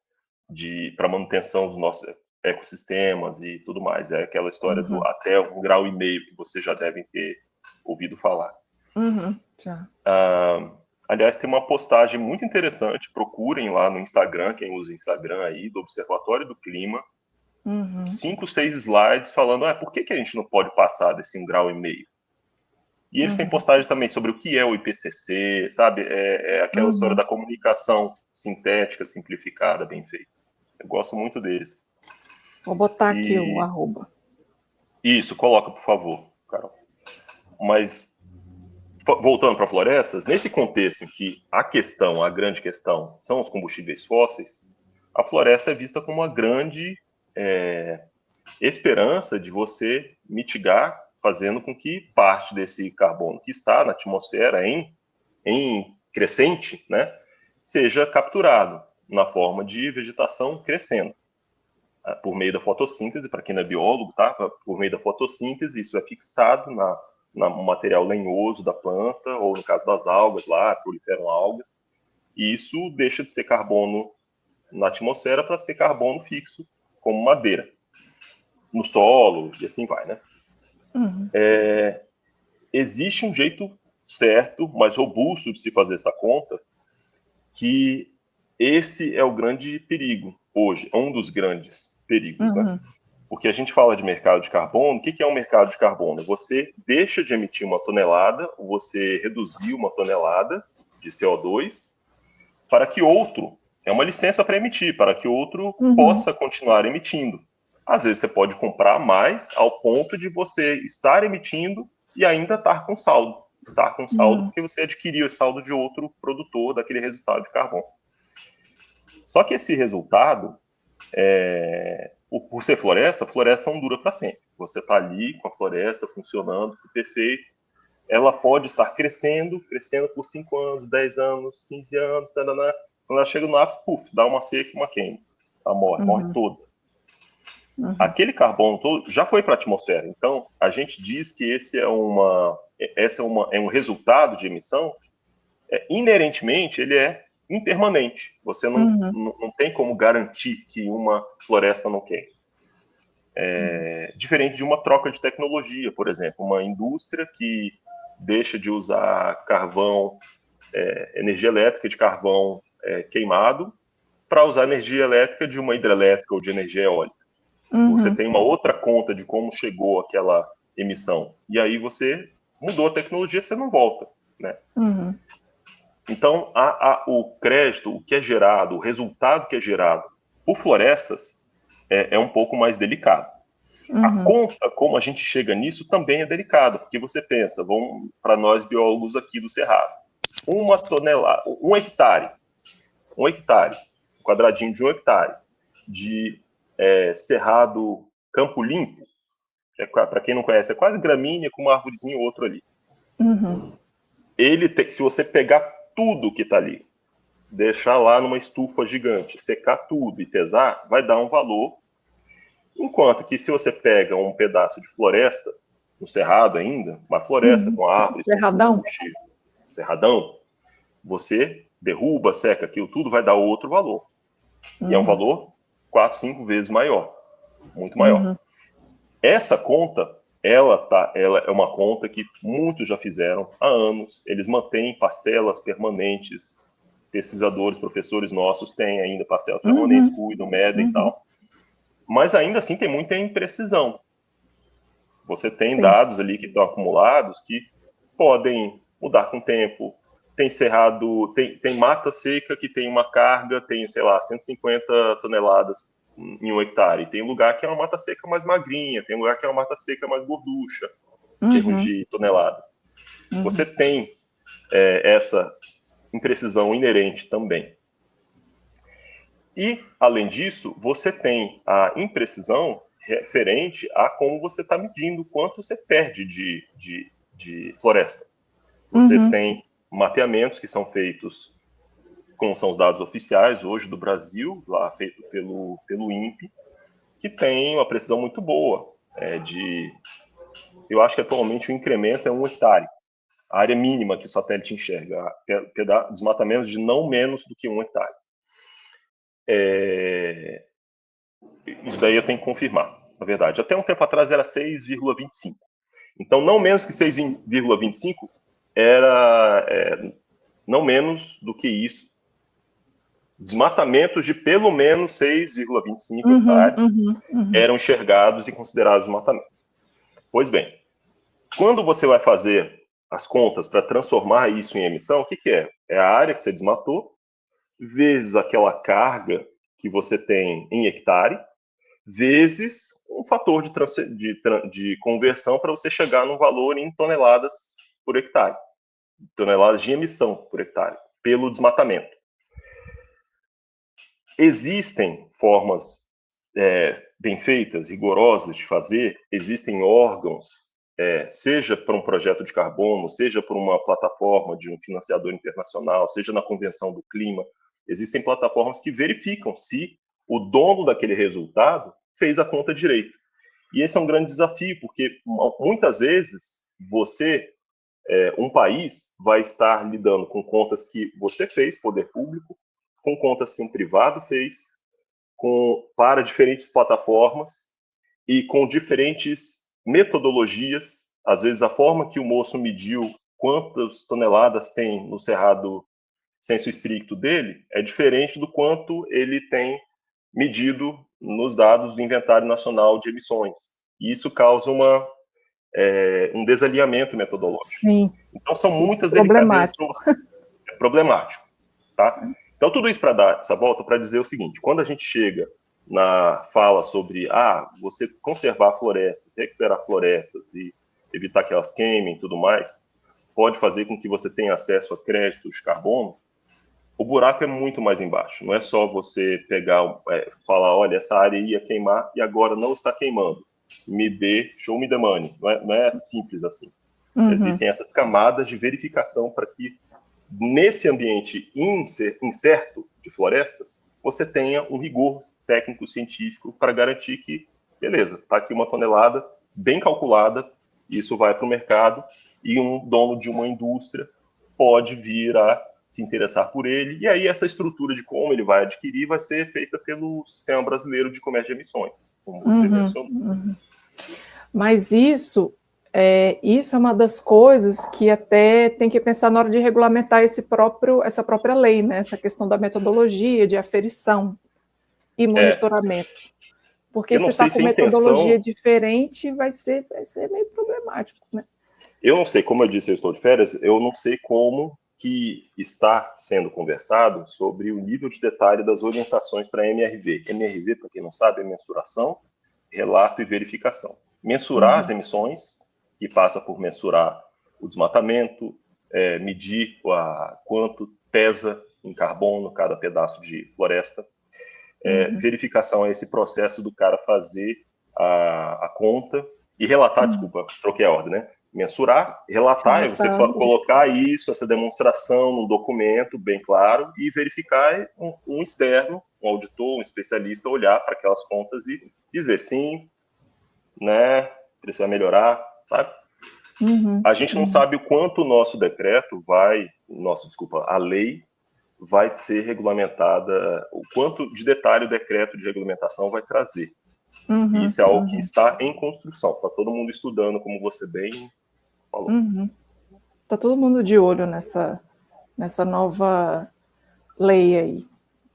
para manutenção dos nossos ecossistemas e tudo mais. É aquela história do até 1,5 grau que vocês já devem ter ouvido falar.
Já.
Aliás, tem uma postagem muito interessante, procurem lá no Instagram, quem usa Instagram aí, do Observatório do Clima, 5, 6 slides falando, por que a gente não pode passar desse 1,5 grau? E eles têm postagem também sobre o que é o IPCC, sabe? É aquela história da comunicação sintética, simplificada, bem feita. Eu gosto muito deles.
Vou botar aqui o @.
Isso, coloca, por favor, Carol. Mas, voltando para florestas, nesse contexto em que a grande questão, são os combustíveis fósseis, a floresta é vista como uma grande esperança de você mitigar, fazendo com que parte desse carbono que está na atmosfera em crescente, né, seja capturado na forma de vegetação crescendo. Por meio da fotossíntese, para quem não é biólogo, tá? Por meio da fotossíntese, isso é fixado no material lenhoso da planta, ou no caso das algas lá, proliferam algas, e isso deixa de ser carbono na atmosfera para ser carbono fixo, como madeira, no solo, e assim vai, né? Existe um jeito certo, mais robusto de se fazer essa conta, que esse é o grande perigo hoje, um dos grandes perigos, né? Porque a gente fala de mercado de carbono, o que é um mercado de carbono? Você deixa de emitir 1 tonelada, você reduzir 1 tonelada de CO2 para que outro, é uma licença para emitir, para que outro possa continuar emitindo. Às vezes você pode comprar mais ao ponto de você estar emitindo e ainda estar com saldo. Estar com saldo porque você adquiriu esse saldo de outro produtor daquele resultado de carbono. Só que esse resultado, por ser floresta, a floresta não dura para sempre. Você está ali com a floresta funcionando, perfeito. Ela pode estar crescendo por 5 anos, 10 anos, 15 anos, tadana. Quando ela chega no ápice, dá uma seca e uma queima. Ela morre toda. Aquele carbono todo já foi para a atmosfera. Então, a gente diz que esse é um resultado de emissão, inerentemente, ele é impermanente. Você não tem como garantir que uma floresta não queime. Diferente de uma troca de tecnologia, por exemplo, uma indústria que deixa de usar carvão, energia elétrica de carvão queimado, para usar energia elétrica de uma hidrelétrica ou de energia eólica. Você tem uma outra conta de como chegou aquela emissão. E aí você mudou a tecnologia, você não volta, né? Então, o crédito, o que é gerado, o resultado que é gerado por florestas é um pouco mais delicado. A conta, como a gente chega nisso, também é delicada, porque você pensa, vamos para nós biólogos aqui do Cerrado, 1 tonelada, 1 hectare, um quadradinho de 1 hectare de cerrado Campo Limpo, para quem não conhece, é quase gramínea com uma arvorezinha ou outra ali. Se você pegar tudo que está ali, deixar lá numa estufa gigante, secar tudo e pesar, vai dar um valor. Enquanto que se você pega um pedaço de floresta, no cerrado ainda, uma floresta com árvores, cerradão, você derruba, seca aquilo tudo, vai dar outro valor. E é um valor 4, 5 vezes maior, muito maior. Essa conta, ela é uma conta que muitos já fizeram há anos. Eles mantêm parcelas permanentes. Pesquisadores, professores nossos têm ainda parcelas permanentes, cuidam, medem e tal. Mas ainda assim tem muita imprecisão. Você tem dados ali que estão acumulados que podem mudar com o tempo. Tem cerrado, tem mata seca que tem uma carga, tem, sei lá, 150 toneladas em 1 hectare. Tem lugar que é uma mata seca mais magrinha, tem lugar que é uma mata seca mais gorducha, em termos de toneladas. Você tem essa imprecisão inerente também. E, além disso, você tem a imprecisão referente a como você está medindo quanto você perde de floresta. Você tem mapeamentos que são feitos, como são os dados oficiais hoje do Brasil, lá feito pelo INPE, que tem uma precisão muito boa. Eu acho que atualmente o incremento é 1 hectare. A área mínima que o satélite enxerga, desmatamento de não menos do que 1 hectare. Isso daí eu tenho que confirmar, na verdade. Até um tempo atrás era 6,25. Então, não menos que 6,25 era não menos do que isso. Desmatamentos de pelo menos 6,25 hectares eram enxergados e considerados desmatamento. Pois bem, quando você vai fazer as contas para transformar isso em emissão, o que é? É a área que você desmatou, vezes aquela carga que você tem em hectare, vezes um fator de conversão para você chegar num valor em toneladas por hectare. Toneladas de emissão por hectare, pelo desmatamento. Existem formas bem feitas, rigorosas de fazer, existem órgãos, seja para um projeto de carbono, seja por uma plataforma de um financiador internacional, seja na Convenção do Clima, existem plataformas que verificam se o dono daquele resultado fez a conta direito. E esse é um grande desafio, porque muitas vezes um país vai estar lidando com contas que você fez, poder público, com contas que um privado fez, para diferentes plataformas e com diferentes metodologias. Às vezes a forma que o moço mediu quantas toneladas tem no cerrado senso estricto dele é diferente do quanto ele tem medido nos dados do Inventário Nacional de Emissões. E isso causa um desalinhamento metodológico.
Sim.
Então são muitas delicadezas. É problemático. Tá? Então, tudo isso para dar essa volta para dizer o seguinte: quando a gente chega na fala sobre você conservar florestas, recuperar florestas e evitar que elas queimem e tudo mais, pode fazer com que você tenha acesso a créditos de carbono, o buraco é muito mais embaixo. Não é só você pegar, falar, olha, essa área ia queimar e agora não está queimando. Show me the money. Não é simples assim. Existem essas camadas de verificação para que nesse ambiente incerto de florestas, você tenha um rigor técnico-científico para garantir que, beleza, está aqui uma tonelada bem calculada, isso vai para o mercado e um dono de uma indústria pode vir a se interessar por ele, e aí essa estrutura de como ele vai adquirir vai ser feita pelo Sistema Brasileiro de Comércio de Emissões, como você mencionou.
Mas isso é uma das coisas que até tem que pensar na hora de regulamentar essa própria lei, né? Essa questão da metodologia, de aferição e monitoramento. Porque se está com metodologia diferente, vai ser meio problemático, né?
Eu não sei, como eu disse, eu estou de férias, eu não sei como que está sendo conversado sobre o nível de detalhe das orientações para MRV. MRV, para quem não sabe, é mensuração, relato e verificação. Mensurar as emissões, que passa por mensurar o desmatamento, medir quanto pesa em carbono cada pedaço de floresta. Verificação é esse processo do cara fazer a conta e relatar, desculpa, troquei a ordem, né? Mensurar, relatar, é você colocar isso, essa demonstração num documento bem claro e verificar um externo, um auditor, um especialista, olhar para aquelas contas e dizer sim, né, precisa melhorar, sabe? A gente não sabe o quanto o nosso decreto a lei vai ser regulamentada, o quanto de detalhe o decreto de regulamentação vai trazer. Isso é algo que está em construção, está todo mundo estudando, como você bem falou.
Está todo mundo de olho nessa nova lei aí,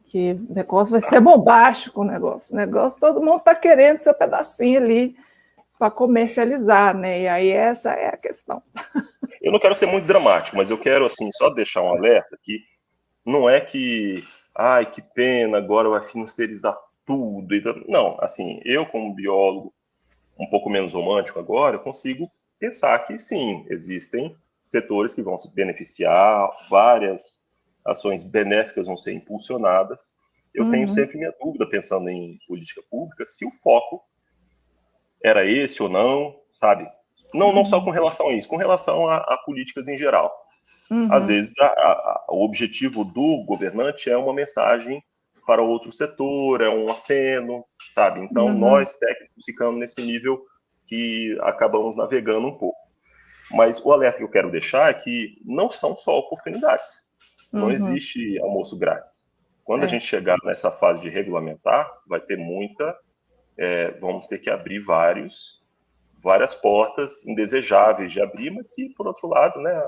que o negócio vai ser bombástico, o negócio todo mundo está querendo seu pedacinho ali para comercializar, né? E aí essa é a questão.
Eu não quero ser muito dramático, mas eu quero assim só deixar um alerta que não é que, que pena, agora vai financiarizar tudo. Não, assim, eu como biólogo, um pouco menos romântico agora, eu consigo pensar que sim, existem setores que vão se beneficiar, várias ações benéficas vão ser impulsionadas. Eu tenho sempre minha dúvida, pensando em política pública, se o foco era esse ou não, sabe? Não só com relação a isso, com relação a políticas em geral. Às vezes, o objetivo do governante é uma mensagem para outro setor, é um aceno, sabe? Então, nós, técnicos, ficamos nesse nível que acabamos navegando um pouco. Mas o alerta que eu quero deixar é que não são só oportunidades. Não existe almoço grátis. Quando a gente chegar nessa fase de regulamentar, vai ter vamos ter que abrir várias portas indesejáveis de abrir, mas que, por outro lado, né,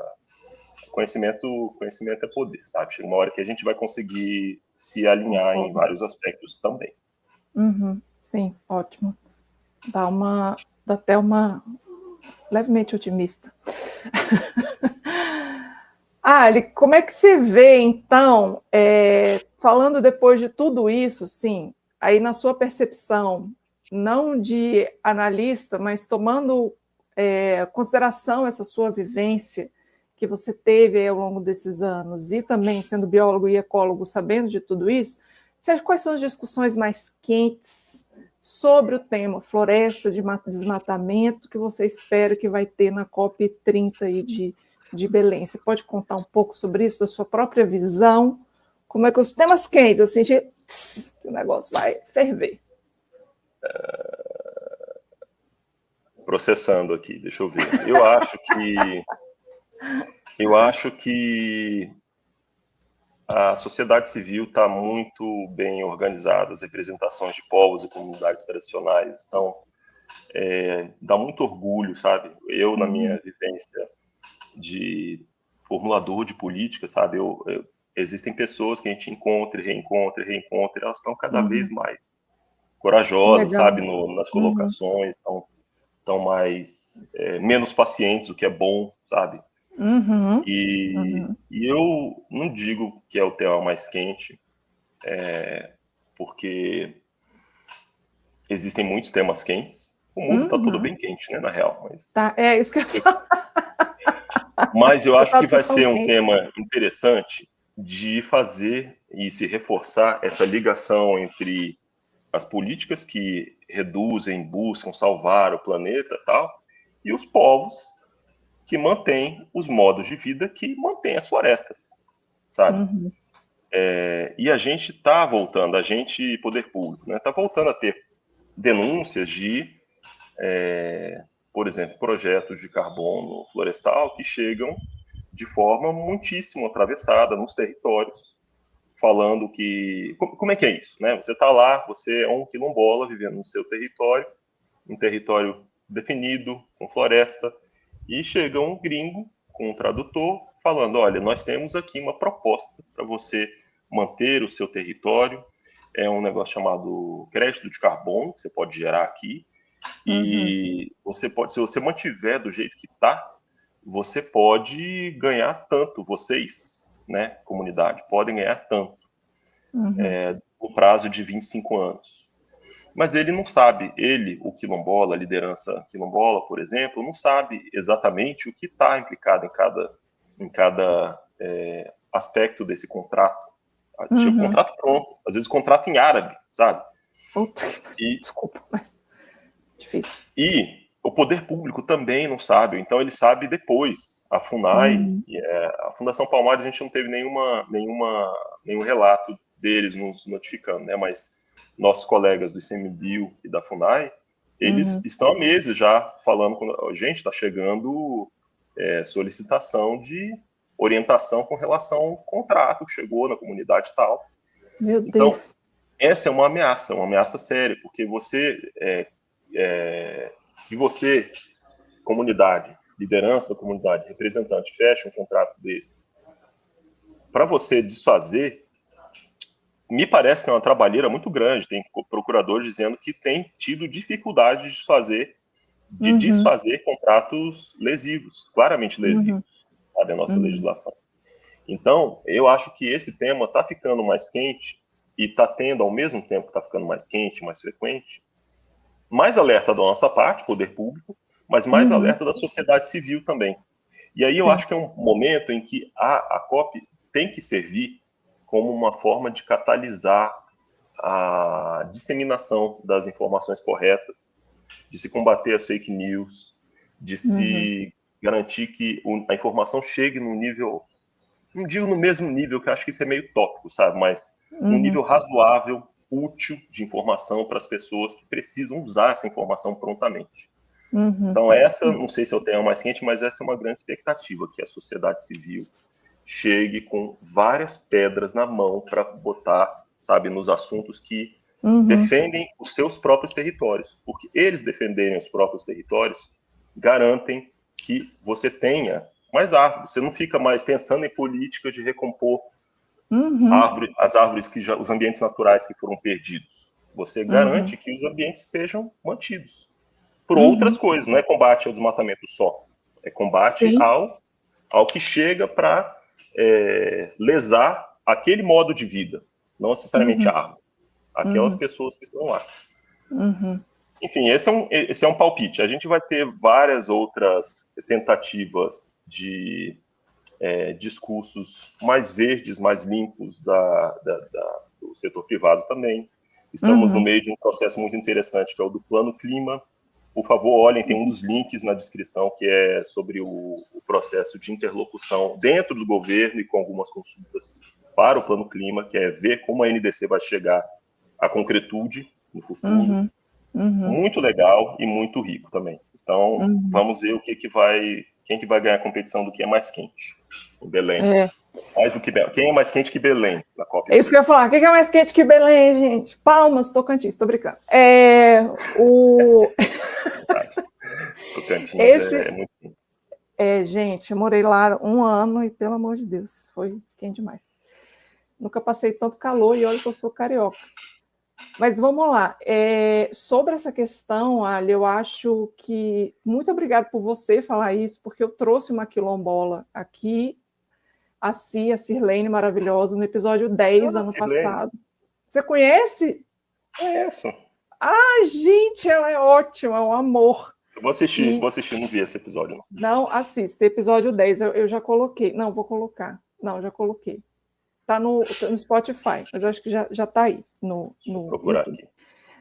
conhecimento é poder, sabe? Chega uma hora que a gente vai conseguir se alinhar em vários aspectos também.
Sim, ótimo. Dá até uma levemente otimista. Ali, como é que você vê, então, falando depois de tudo isso, sim, aí na sua percepção, não de analista, mas tomando consideração essa sua vivência que você teve aí ao longo desses anos, e também sendo biólogo e ecólogo, sabendo de tudo isso, quais são as discussões mais quentes sobre o tema floresta, de desmatamento, que você espera que vai ter na COP30 aí de Belém? Você pode contar um pouco sobre isso, da sua própria visão? Como é que os temas quentes, assim, que o negócio vai ferver?
Processando aqui, deixa eu ver. Eu acho que a sociedade civil está muito bem organizada, as representações de povos e comunidades tradicionais estão... dá muito orgulho, sabe? Eu, na minha vivência de formulador de política, sabe? Existem pessoas que a gente encontra, reencontra, e elas estão cada vez mais corajosas, sabe? Nas colocações, estão mais... menos pacientes, o que é bom, sabe? E eu não digo que é o tema mais quente, porque existem muitos temas quentes. O mundo está todo bem quente, né, na real. Mas...
Tá, é isso que eu ia falar.
Mas eu acho que vai ser um tema interessante de fazer e se reforçar essa ligação entre as políticas que reduzem, buscam salvar o planeta e tal, e os povos que mantêm os modos de vida que mantêm as florestas, sabe? E a gente está voltando, poder público, né, está voltando a ter denúncias de, por exemplo, projetos de carbono florestal que chegam de forma muitíssimo atravessada nos territórios, falando que... Como é que é isso, né? Você está lá, você é um quilombola vivendo no seu território, um território definido, com floresta, e chega um gringo com um tradutor falando, olha, nós temos aqui uma proposta para você manter o seu território, é um negócio chamado crédito de carbono, que você pode gerar aqui, e você pode, se você mantiver do jeito que está, você pode ganhar tanto, vocês, né, comunidade, podem ganhar tanto, no prazo de 25 anos. Mas ele não sabe, o quilombola, a liderança quilombola, por exemplo, não sabe exatamente o que está implicado em cada aspecto desse contrato. Tinha o contrato pronto, às vezes o contrato em árabe, sabe?
Desculpa, mas difícil.
E o poder público também não sabe, então ele sabe depois. A FUNAI, a Fundação Palmares, a gente não teve nenhum relato deles nos notificando, né? Mas nossos colegas do ICMBio e da FUNAI, eles estão há meses já falando com a gente, está chegando solicitação de orientação com relação ao contrato que chegou na comunidade e tal.
Meu Deus.
Então, essa é uma ameaça séria, porque se você, comunidade, liderança da comunidade, representante, fecha um contrato desse, para você desfazer, me parece que é uma trabalheira muito grande. Tem procuradores dizendo que tem tido dificuldade de desfazer contratos lesivos, claramente lesivos, da nossa legislação. Então, eu acho que esse tema está ficando mais quente e está tendo, ao mesmo tempo que está ficando mais quente, mais frequente, mais alerta da nossa parte, poder público, mas mais alerta da sociedade civil também. E aí eu acho que é um momento em que a COP tem que servir como uma forma de catalisar a disseminação das informações corretas, de se combater as fake news, de se garantir que a informação chegue num nível, não digo no mesmo nível, que eu acho que isso é meio tópico, sabe, mas num nível razoável, útil de informação para as pessoas que precisam usar essa informação prontamente. Então essa, não sei se eu tenho mais quente, mas essa é uma grande expectativa, que a sociedade civil chegue com várias pedras na mão para botar, sabe, nos assuntos que defendem os seus próprios territórios, porque eles defenderem os próprios territórios garantem que você tenha mais árvores, você não fica mais pensando em políticas de recompor as árvores que os ambientes naturais que foram perdidos. Você garante que os ambientes sejam mantidos por outras coisas, não é combate ao desmatamento só, é combate ao que chega para lesar aquele modo de vida, não necessariamente a árvore, aquelas pessoas que estão lá. Enfim, esse é um palpite. A gente vai ter várias outras tentativas de discursos mais verdes, mais limpos do setor privado também. Estamos no meio de um processo muito interessante, que é o do Plano Clima. Por favor, olhem, tem um dos links na descrição, que é sobre o processo de interlocução dentro do governo e com algumas consultas para o Plano Clima, que é ver como a NDC vai chegar à concretude no futuro. Muito legal e muito rico também. Então, vamos ver quem que vai ganhar a competição do que é mais quente. Em Belém. Mais do que Belém. Quem é mais quente que Belém na Copa?
É isso que eu ia falar. Quem é mais quente que Belém, gente? Palmas, Tocantins, tô brincando.
Tocantins é muito quente.
Gente, eu morei lá 1 ano e, pelo amor de Deus, foi quente demais. Nunca passei tanto calor e olha que eu sou carioca. Mas vamos lá. Sobre essa questão, Ali, eu acho que... Muito obrigada por você falar isso, porque eu trouxe uma quilombola aqui, a Cirlene maravilhosa, no episódio 10, ano passado. Você conhece?
Conheço.
Gente, ela é ótima, é um amor.
Eu vou assistir, não vi esse episódio.
Não, assista, episódio 10, eu já coloquei. Não, vou colocar. Não, já coloquei. Tá no Spotify, mas eu acho que já está aí no
procurar
YouTube.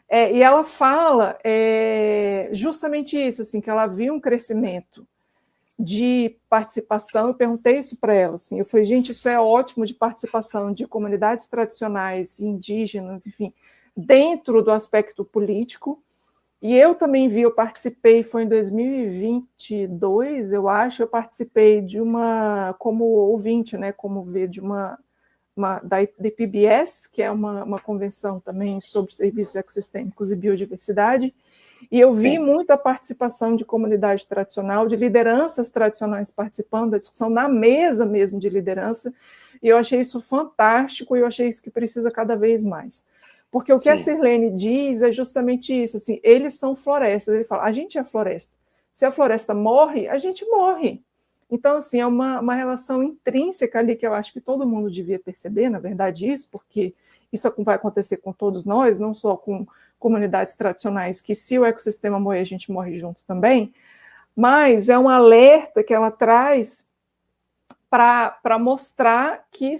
Aqui.
E ela fala justamente isso, assim, que ela viu um crescimento de participação. Eu perguntei isso para ela, assim, eu falei, gente, isso é ótimo, de participação de comunidades tradicionais, indígenas, enfim, dentro do aspecto político. E eu também vi, eu participei, foi em 2022, eu acho, eu participei de como ouvinte, né, como ver de da IPBS, que é uma convenção também sobre serviços ecossistêmicos e biodiversidade, e eu vi muita participação de comunidade tradicional, de lideranças tradicionais participando da discussão, na mesa mesmo de liderança, e eu achei isso fantástico, e eu achei isso que precisa cada vez mais. Porque o que a Cirlene diz é justamente isso, assim, eles são florestas, ele fala, a gente é floresta, se a floresta morre, a gente morre. Então, assim, é uma relação intrínseca ali que eu acho que todo mundo devia perceber, na verdade, isso, porque isso vai acontecer com todos nós, não só com comunidades tradicionais, que se o ecossistema morrer, a gente morre junto também, mas é um alerta que ela traz para mostrar que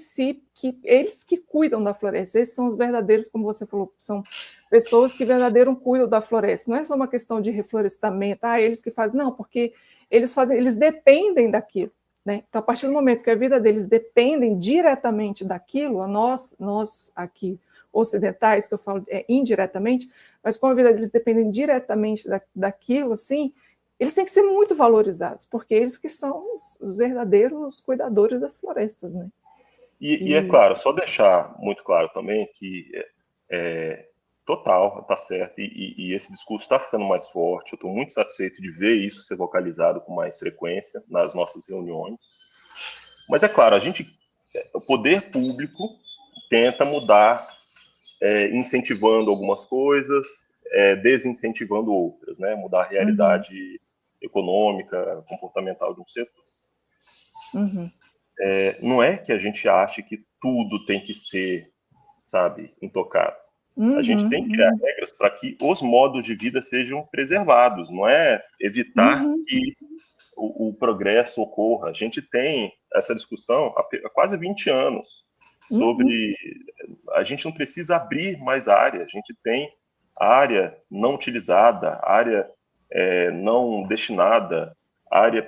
eles que cuidam da floresta, esses são os verdadeiros, como você falou, são pessoas que verdadeiramente cuidam da floresta, não é só uma questão de reflorestamento, eles que fazem, não, porque eles dependem daquilo, né? Então, a partir do momento que a vida deles dependem diretamente daquilo, nós aqui ocidentais, que eu falo indiretamente, mas como a vida deles dependem diretamente daquilo, assim, eles têm que ser muito valorizados, porque eles que são os verdadeiros cuidadores das florestas, né?
E é claro, só deixar muito claro também que total, tá certo, e esse discurso está ficando mais forte, eu estou muito satisfeito de ver isso ser vocalizado com mais frequência nas nossas reuniões, mas é claro, o poder público tenta mudar, incentivando algumas coisas, desincentivando outras, né? Mudar a realidade econômica, comportamental de um setor. Não é que a gente ache que tudo tem que ser sabe, intocado. A gente tem que criar regras para que os modos de vida sejam preservados, não é evitar que o progresso ocorra. A gente tem essa discussão há quase 20 anos sobre... A gente não precisa abrir mais área, a gente tem área não utilizada, área não destinada, área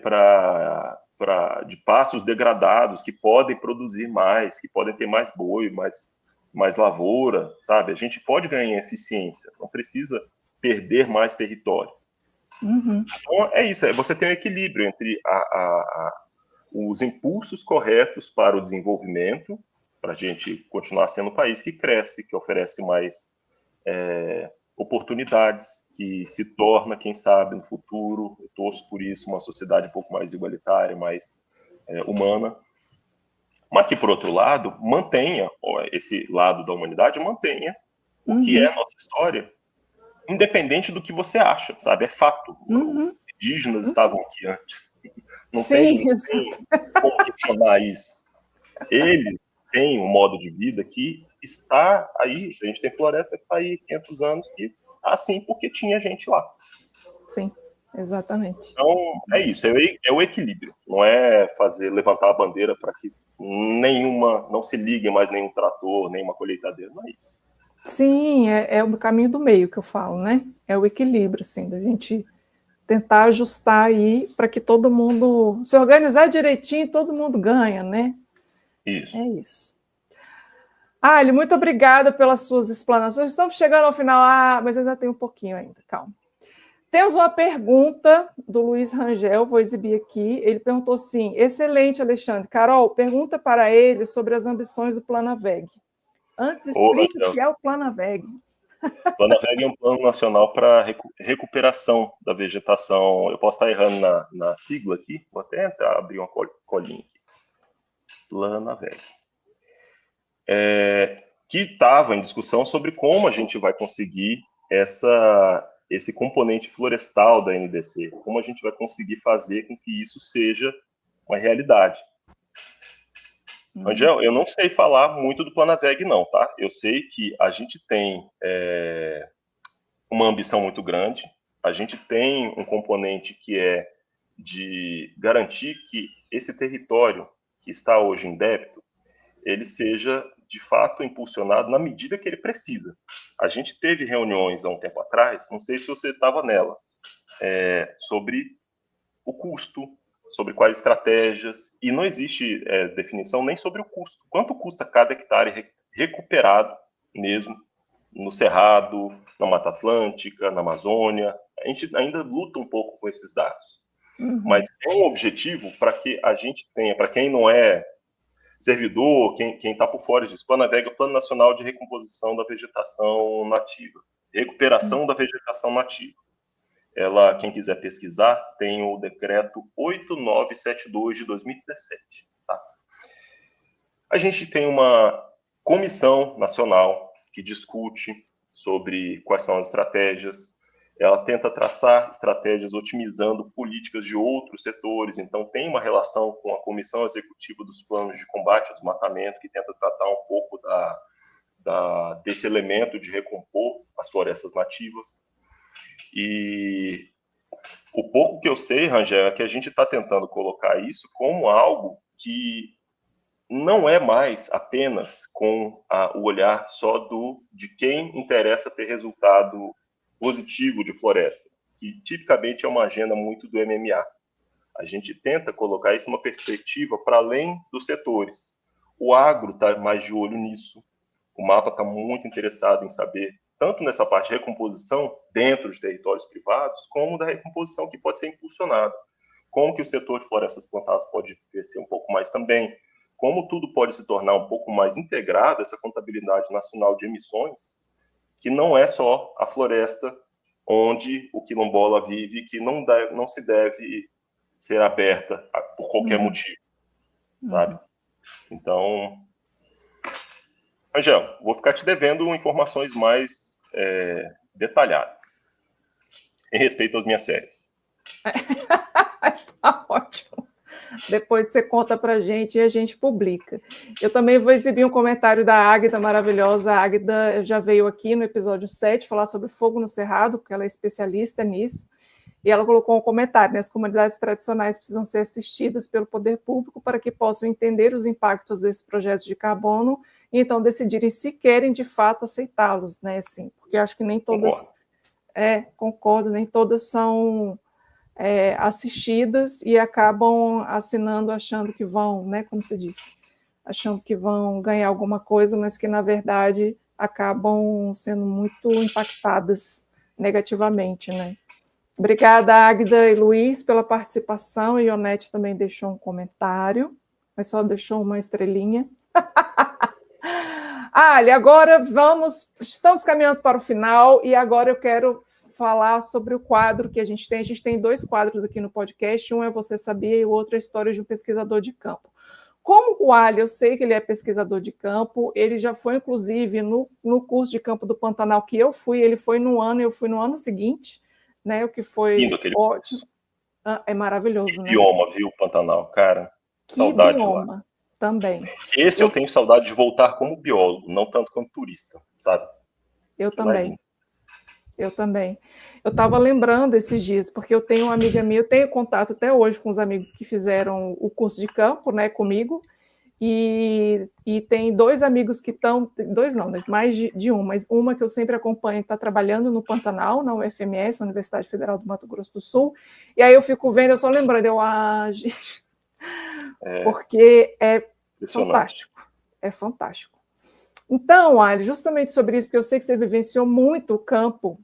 de pastos degradados que podem produzir mais, que podem ter mais boi, mais lavoura, sabe? A gente pode ganhar em eficiência, não precisa perder mais território. Então, é isso, você tem um equilíbrio entre os impulsos corretos para o desenvolvimento, para a gente continuar sendo um país que cresce, que oferece mais oportunidades, que se torna, quem sabe, no futuro, eu torço por isso, uma sociedade um pouco mais igualitária, mais humana, mas que, por outro lado, mantenha, esse lado da humanidade, mantenha o que é a nossa história, independente do que você acha, sabe? É fato. Os indígenas estavam aqui antes. Não tem como questionar isso. Eles têm um modo de vida que está aí. A gente tem floresta que está aí 500 anos, que está assim porque tinha gente lá.
Sim, exatamente.
Então, é isso. É o equilíbrio. Não é levantar a bandeira para que não se ligue mais nenhum trator, nenhuma colheitadeira. Não é isso.
Sim, é o caminho do meio que eu falo, né? É o equilíbrio, assim, da gente tentar ajustar aí para que todo mundo se organizar direitinho, todo mundo ganha, né?
Isso.
É isso. Ali, muito obrigada pelas suas explanações. Estamos chegando ao final, mas ainda tem um pouquinho ainda, calma. Temos uma pergunta do Luiz Rangel, vou exibir aqui. Ele perguntou assim: excelente, Alexandre. Carol, pergunta para ele sobre as ambições do Planaveg. Antes, explique o que é o Planaveg.
O Planaveg é um plano nacional para recuperação da vegetação. Eu posso estar errando na sigla aqui, vou até abrir uma colinha aqui. Planaveg. Que estava em discussão sobre como a gente vai conseguir esse componente florestal da NDC, como a gente vai conseguir fazer com que isso seja uma realidade. Angel, eu não sei falar muito do Planaveg, não, tá? Eu sei que a gente tem uma ambição muito grande, a gente tem um componente que é de garantir que esse território que está hoje em débito, ele seja, de fato, impulsionado na medida que ele precisa. A gente teve reuniões há um tempo atrás, não sei se você estava nelas, sobre o custo, sobre quais estratégias, e não existe definição nem sobre o custo. Quanto custa cada hectare recuperado mesmo no Cerrado, na Mata Atlântica, na Amazônia? A gente ainda luta um pouco com esses dados. Mas é um objetivo para que a gente tenha, para quem não é servidor, quem está por fora disso, Planaveg é o Plano Nacional de Recomposição da Vegetação Nativa, recuperação da vegetação nativa. Quem quiser pesquisar, tem o decreto 8972 de 2017. Tá? A gente tem uma comissão nacional que discute sobre quais são as estratégias. Ela tenta traçar estratégias otimizando políticas de outros setores. Então, tem uma relação com a Comissão Executiva dos Planos de Combate ao Desmatamento, que tenta tratar um pouco desse elemento de recompor as florestas nativas. E o pouco que eu sei, Rangel, é que a gente está tentando colocar isso como algo que não é mais apenas com o olhar só de quem interessa ter resultado positivo de floresta, que tipicamente é uma agenda muito do MMA. A gente tenta colocar isso numa perspectiva para além dos setores. O agro está mais de olho nisso, o mapa está muito interessado em saber tanto nessa parte de recomposição dentro de territórios privados, como da recomposição que pode ser impulsionada. Como que o setor de florestas plantadas pode crescer um pouco mais também. Como tudo pode se tornar um pouco mais integrado, essa contabilidade nacional de emissões, que não é só a floresta onde o quilombola vive, que não se deve ser aberta por qualquer motivo, sabe? Então... Angel, vou ficar te devendo informações mais detalhadas em respeito às minhas férias.
Está ótimo. Depois você conta para a gente e a gente publica. Eu também vou exibir um comentário da Águida, maravilhosa. A Águida já veio aqui no episódio 7 falar sobre fogo no cerrado, porque ela é especialista nisso. E ela colocou um comentário, né? As comunidades tradicionais precisam ser assistidas pelo poder público para que possam entender os impactos desses projetos de carbono e então decidirem se querem de fato aceitá-los, né? Assim, porque acho que nem todas... concordo, nem todas são assistidas e acabam assinando achando que vão, né? Como se diz? Achando que vão ganhar alguma coisa, mas que, na verdade, acabam sendo muito impactadas negativamente, né? Obrigada, Águida e Luiz, pela participação. E Ionete também deixou um comentário, mas só deixou uma estrelinha. Ali, agora estamos caminhando para o final, e agora eu quero falar sobre o quadro que a gente tem. A gente tem 2 quadros aqui no podcast, um é Você Sabia e o outro é a História de um Pesquisador de Campo. Como o Ali, eu sei que ele é pesquisador de campo, ele já foi, inclusive, no curso de campo do Pantanal que eu fui, ele foi no ano, eu fui no ano seguinte, né, o que foi ótimo. É maravilhoso, né?
Bioma, viu, Pantanal, cara?
Que
saudade
bioma,
lá.
Também.
Eu tenho saudade de voltar como biólogo, não tanto como turista, sabe?
Eu também. Eu também. Eu estava lembrando esses dias, porque eu tenho uma amiga minha, eu tenho contato até hoje com os amigos que fizeram o curso de campo, né, comigo, e tem 2 amigos que estão, 2 não, mais de um, mas uma que eu sempre acompanho, está trabalhando no Pantanal, na UFMS, Universidade Federal do Mato Grosso do Sul, e aí eu fico vendo, eu só lembrando, gente, porque é fantástico, é fantástico. Então, Ali, justamente sobre isso, porque eu sei que você vivenciou muito o campo,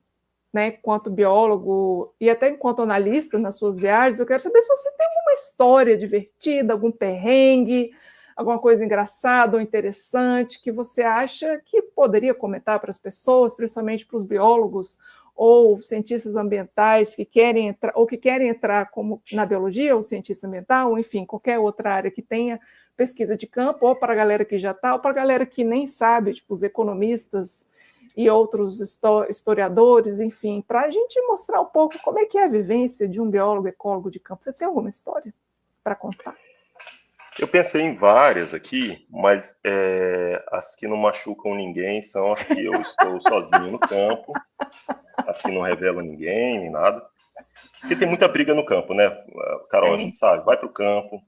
né, enquanto biólogo e até enquanto analista nas suas viagens, eu quero saber se você tem alguma história divertida, algum perrengue, alguma coisa engraçada ou interessante que você acha que poderia comentar para as pessoas, principalmente para os biólogos ou cientistas ambientais que querem entrar, ou que querem entrar como na biologia, ou cientista ambiental, ou enfim, qualquer outra área que tenha pesquisa de campo, ou para a galera que já está, ou para a galera que nem sabe, tipo os economistas e outros historiadores, enfim, para a gente mostrar um pouco como é que é a vivência de um biólogo ecólogo de campo. Você tem alguma história para contar?
Eu pensei em várias aqui, mas as que não machucam ninguém são as que eu estou sozinho no campo, as que não revelam ninguém, nem nada. Porque tem muita briga no campo, né, Carol? A gente sabe, vai para o campo,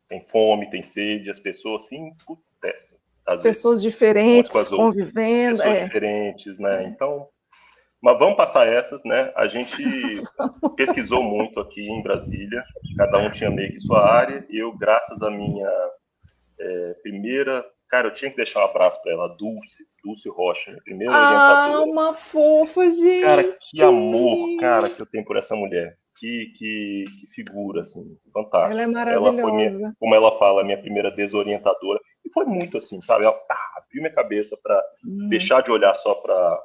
tem fome, tem sede, as pessoas se emputecem.
Pessoas diferentes convivendo.
Pessoas diferentes, né? Então, mas vamos passar essas, né? A gente pesquisou muito aqui em Brasília, cada um tinha meio que sua área, e eu, graças à minha primeira... Cara, eu tinha que deixar um abraço para ela, Dulce Rocha, minha primeira orientadora.
Uma fofa, gente!
Cara, que amor, cara, que eu tenho por essa mulher. Que figura, assim, fantástica.
Ela é maravilhosa.
Ela foi, como ela fala, minha primeira desorientadora. E foi muito assim, sabe? Ela abriu minha cabeça para deixar de olhar só para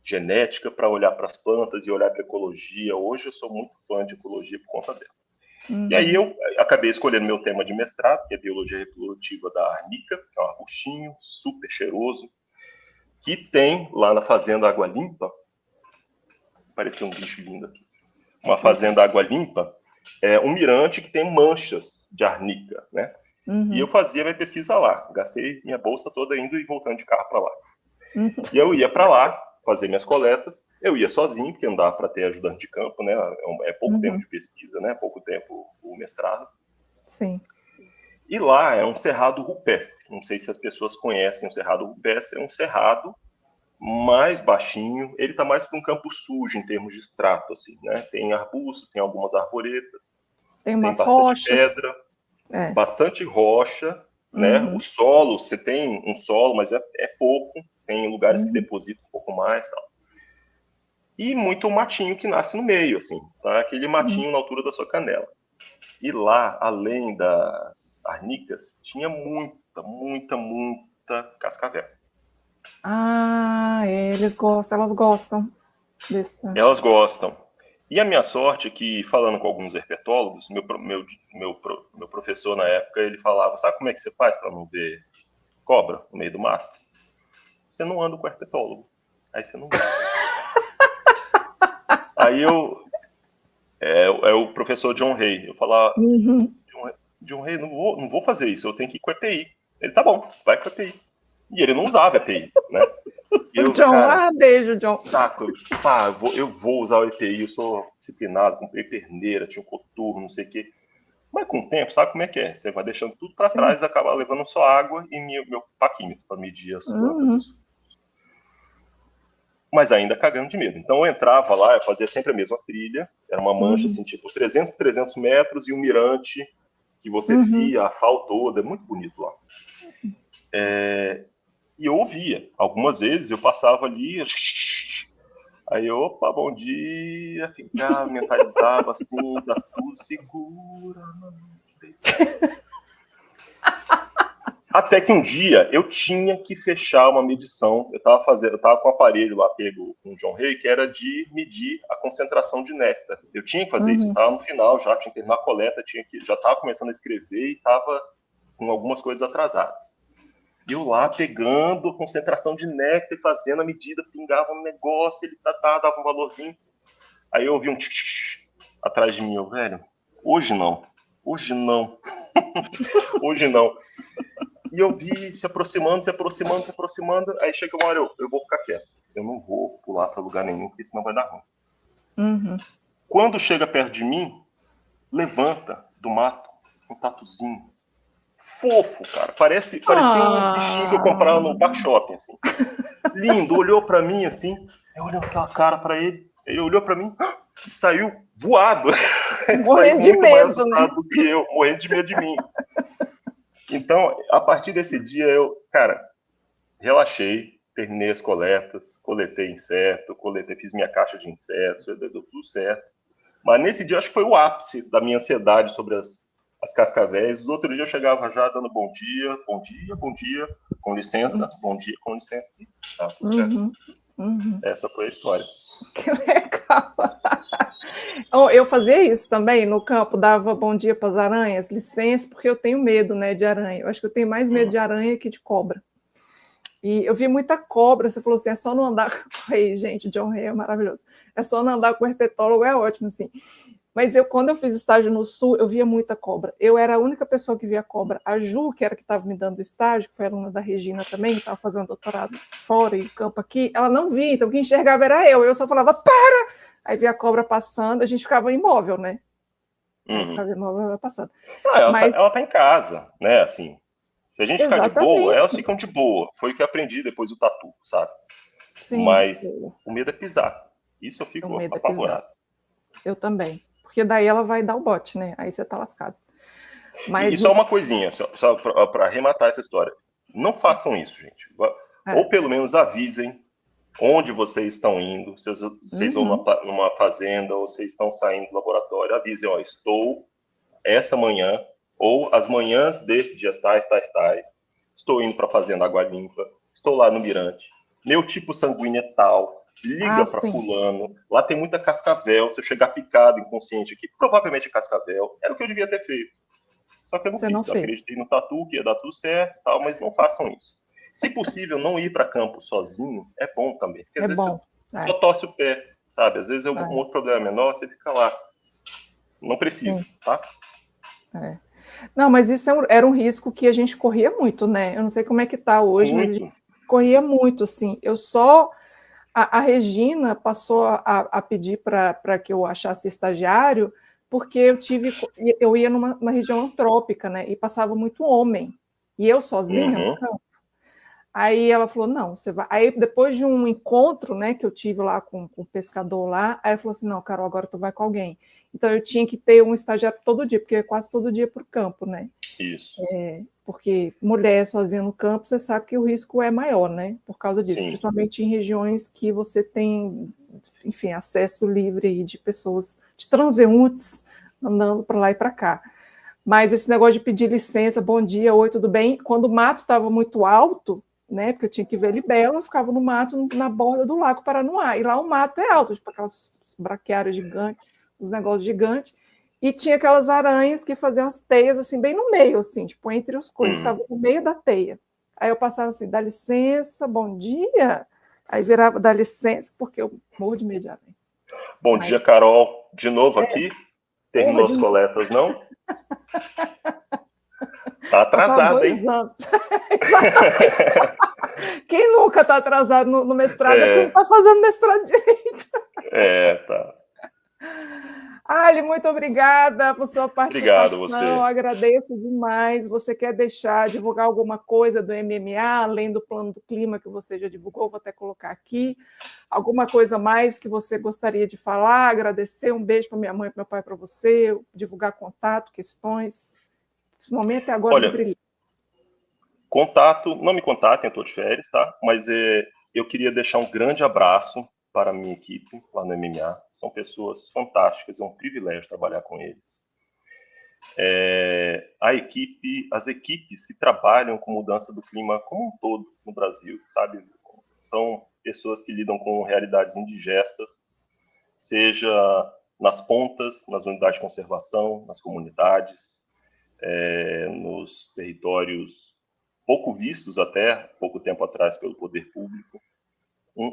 genética, para olhar para as plantas e olhar para ecologia. Hoje eu sou muito fã de ecologia por conta dela. E aí eu acabei escolhendo meu tema de mestrado, que é Biologia Reprodutiva da Arnica, que é um arbustinho super cheiroso, que tem lá na Fazenda Água Limpa, parecia um bicho lindo aqui, uma fazenda Água Limpa, um mirante que tem manchas de arnica, né? E eu fazia minha pesquisa lá, gastei minha bolsa toda indo e voltando de carro para lá. E eu ia para lá fazer minhas coletas, eu ia sozinho, porque não dá para ter ajudante de campo, né? É pouco tempo de pesquisa, né? Pouco tempo o mestrado.
Sim.
E lá é um cerrado rupestre, não sei se as pessoas conhecem o cerrado rupestre, é um cerrado mais baixinho, ele está mais para um campo sujo em termos de extrato, assim, né? Tem arbustos, tem algumas arvoretas,
tem umas
bastante
rochas,
pedra, bastante rocha, né? O solo, você tem um solo, mas é pouco, tem lugares que depositam um pouco mais, tal. E muito matinho que nasce no meio, assim, tá? Aquele matinho na altura da sua canela. E lá, além das arnicas, tinha muita cascavel.
Elas gostam desse.
Elas gostam. E a minha sorte é que, falando com alguns herpetólogos, meu professor na época, ele falava, sabe como é que você faz para não ver cobra no meio do mato? Você não anda com o herpetólogo. Aí você não vê. Aí é o professor John Hay. Eu falava, John Rei, não vou fazer isso, eu tenho que ir com a EPI. Ele, tá bom, vai com a EPI. E ele não usava EPI, né?
E eu, John,
cara,
beijo, John.
Saco, eu vou usar o EPI, eu sou disciplinado, comprei perneira, tinha um coturno, não sei o quê. Mas com o tempo, sabe como é que é? Você vai deixando tudo para trás, acaba levando só água e meu paquímetro para medir as plantas. Mas ainda cagando de medo. Então eu entrava lá, eu fazia sempre a mesma trilha, era uma mancha assim, tipo 300 metros e um mirante que você via a FAO toda, é muito bonito lá. E eu ouvia. Algumas vezes eu passava ali, aí opa, bom dia, ficava, mentalizava assim, tá tudo segura. Até que um dia eu tinha que fechar uma medição. Eu tava com um aparelho lá pego com o John Rei, que era de medir a concentração de néctar. Eu tinha que fazer isso, eu tava no final, já tinha que terminar a coleta, já estava começando a escrever e estava com algumas coisas atrasadas. Eu lá pegando a concentração de néctar e fazendo a medida, pingava um negócio, ele dava um valorzinho. Aí eu ouvi um atrás de mim, velho, hoje não. Hoje não. E eu vi se aproximando, aí chega uma hora, eu vou ficar quieto. Eu não vou pular para lugar nenhum, porque senão vai dar ruim. Quando chega perto de mim, levanta do mato um tatuzinho. Fofo, cara. Parecia um bichinho que eu comprava no Park Shopping, assim. Lindo, olhou pra mim, assim. Eu olhei aquela cara pra ele. Ele olhou pra mim e saiu voado.
Morrendo de medo, né?
Do que eu, morrendo de medo de mim. Então, a partir desse dia, eu, cara, relaxei, terminei as coletas, coletei inseto, fiz minha caixa de insetos, deu tudo certo. Mas nesse dia, acho que foi o ápice da minha ansiedade sobre as cascavéis. Os outros dias eu chegava já dando bom dia, com licença, bom dia, com licença. Tá, tudo certo. Essa foi a história.
Que legal. Eu fazia isso também no campo, dava bom dia para as aranhas, licença, porque eu tenho medo, né, de aranha. Eu acho que eu tenho mais medo de aranha que de cobra. E eu vi muita cobra, você falou assim, é só não andar... Aí, gente, John Rei é maravilhoso. É só não andar com o herpetólogo, é ótimo, assim. Mas quando eu fiz estágio no Sul, eu via muita cobra. Eu era a única pessoa que via cobra. A Ju, que era que estava me dando o estágio, que foi aluna da Regina também, que estava fazendo doutorado fora e campo aqui, ela não via, então quem enxergava era eu. Eu só falava, para! Aí via a cobra passando, a gente ficava imóvel, né? Ficava imóvel, ela passando.
Ela tá em casa, né, assim. Se a gente ficar de boa, elas ficam de boa. Foi o que eu aprendi depois do tatu, sabe? Sim. Mas o medo é pisar. Isso eu fico apavorado.
Eu também. Porque daí ela vai dar o bote, né? Aí você tá lascado.
Mas só uma coisinha, só para arrematar essa história. Não façam isso, gente. Ou pelo menos avisem onde vocês estão indo. Se vocês vão numa fazenda ou vocês estão saindo do laboratório, avisem, ó, estou essa manhã ou as manhãs de dias tais. Estou indo para a fazenda Água Limpa, estou lá no Mirante. Meu tipo sanguíneo é tal. Liga para fulano, lá tem muita cascavel, se eu chegar picado, inconsciente aqui, provavelmente é cascavel, era o que eu devia ter feito. Só que eu não fiz, eu acreditei no tatu, que ia dar tudo certo, tal, mas não façam isso. Se possível, não ir para campo sozinho, é bom também, porque às vezes você só torce o pé, sabe? Às vezes um outro problema menor, você fica lá. Não precisa, tá?
Não, mas isso era um risco que a gente corria muito, né? Eu não sei como é que tá hoje, mas a gente corria muito, assim. A Regina passou a pedir para que eu achasse estagiário, porque eu ia numa região antrópica, né? E passava muito homem. E eu sozinha no campo. Aí ela falou, não, você vai... Aí depois de um encontro, né, que eu tive lá com o pescador lá, aí ela falou assim, não, Carol, agora tu vai com alguém. Então eu tinha que ter um estagiário todo dia, porque quase todo dia para o campo, né?
Isso.
Porque mulher sozinha no campo, você sabe que o risco é maior, né? Por causa disso, principalmente em regiões que você tem, enfim, acesso livre aí de pessoas, de transeuntes, andando para lá e para cá. Mas esse negócio de pedir licença, bom dia, oi, tudo bem? Quando o mato estava muito alto, né? Porque eu tinha que ver libelo, eu ficava no mato, na borda do Lago Paranoá. E lá o mato é alto, tipo aquelas braquiárias gigantes, os negócios gigantes. E tinha aquelas aranhas que faziam as teias, assim, bem no meio, assim, tipo, entre os coisas, ficava no meio da teia. Aí eu passava assim, dá licença, bom dia. Aí virava, dá licença, porque eu morro de medo de aranha.
Bom dia, Carol. De novo aqui. Terminou as coletas, não? Tá atrasado, hein?
2 anos. Exatamente. Quem nunca está atrasado no mestrado é porque não está fazendo mestrado direito.
Tá.
Ali, muito obrigada por sua participação.
Obrigado, você.
Agradeço demais. Você quer divulgar alguma coisa do MMA, além do plano do clima que você já divulgou? Vou até colocar aqui. Alguma coisa mais que você gostaria de falar? Agradecer, um beijo para minha mãe e para meu pai, para você, divulgar contato, questões. O momento é agora de brilhar.
Contato, não me contatem, eu estou de férias, tá? Mas eu queria deixar um grande abraço para a minha equipe lá no MMA. São pessoas fantásticas, é um privilégio trabalhar com eles. As equipes que trabalham com mudança do clima como um todo no Brasil, sabe? São pessoas que lidam com realidades indigestas, seja nas pontas, nas unidades de conservação, nas comunidades, nos territórios pouco vistos até pouco tempo atrás pelo poder público.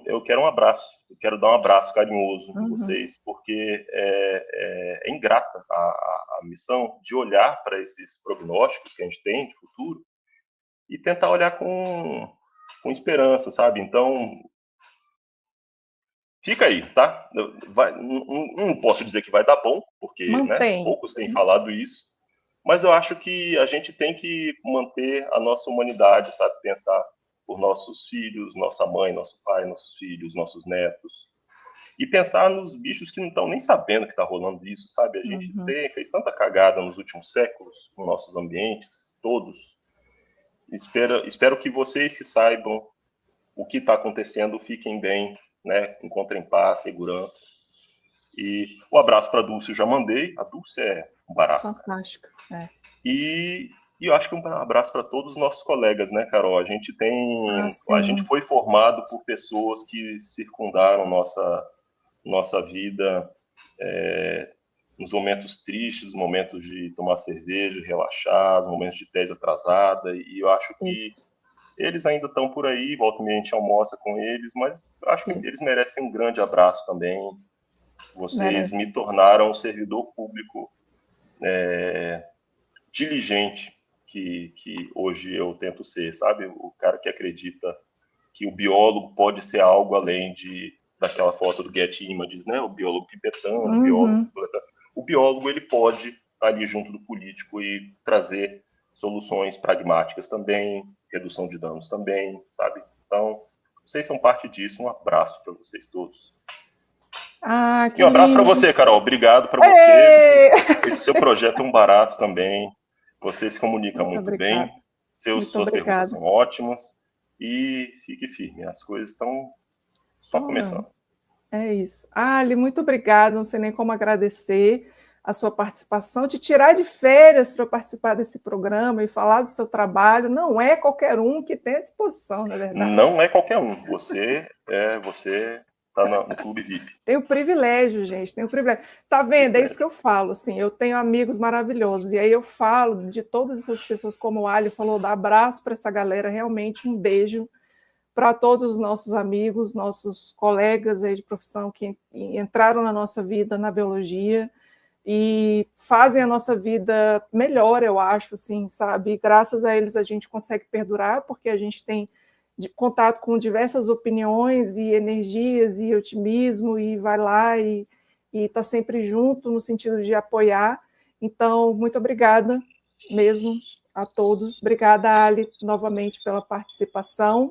Eu quero um abraço, eu quero dar um abraço carinhoso de vocês, porque é ingrata a missão de olhar para esses prognósticos que a gente tem de futuro e tentar olhar com esperança, sabe? Então, fica aí, tá? Não posso dizer que vai dar bom, porque poucos têm falado isso, mas eu acho que a gente tem que manter a nossa humanidade, sabe? Pensar por nossos filhos, nossa mãe, nosso pai, nossos filhos, nossos netos. E pensar nos bichos que não estão nem sabendo que está rolando isso, sabe? A gente fez tanta cagada nos últimos séculos com nossos ambientes, todos. Espero que vocês que saibam o que está acontecendo fiquem bem, né? Encontrem paz, segurança. E um abraço para a Dulce, eu já mandei. A Dulce é um barato.
Fantástico.
E eu acho que um abraço para todos os nossos colegas, né, Carol? A gente foi formado por pessoas que circundaram nossa vida nos momentos tristes, nos momentos de tomar cerveja, relaxar, nos momentos de tese atrasada. E eu acho que eles ainda estão por aí, volta e meia a gente almoça com eles, mas eu acho que eles merecem um grande abraço também. Vocês me tornaram um servidor público diligente, que hoje eu tento ser, sabe? O cara que acredita que o biólogo pode ser algo além daquela foto do Getty Images, né? O biólogo pipetando, o biólogo ele pode estar ali junto do político e trazer soluções pragmáticas também, redução de danos também, sabe? Então, vocês são parte disso. Um abraço para vocês todos. E um abraço para você, Carol. Obrigado para você. Esse seu projeto é um barato também. Você se comunica muito bem. Suas perguntas são ótimas. E fique firme. As coisas estão só começando.
É isso. Ali, muito obrigada. Não sei nem como agradecer a sua participação, te tirar de férias para participar desse programa e falar do seu trabalho. Não é qualquer um que tem à disposição, na verdade.
Não é qualquer um. Você está no Clube VIP.
Tem o privilégio, gente, tem o privilégio. Tá vendo? É isso que eu falo, assim, eu tenho amigos maravilhosos, e aí eu falo de todas essas pessoas, como o Ali falou, dá abraço para essa galera, realmente um beijo para todos os nossos amigos, nossos colegas aí de profissão que entraram na nossa vida na biologia e fazem a nossa vida melhor, eu acho, assim, sabe? E graças a eles a gente consegue perdurar, porque a gente tem contato com diversas opiniões e energias e otimismo e vai lá e está sempre junto no sentido de apoiar. Então, muito obrigada mesmo a todos. Obrigada, Ali, novamente pela participação.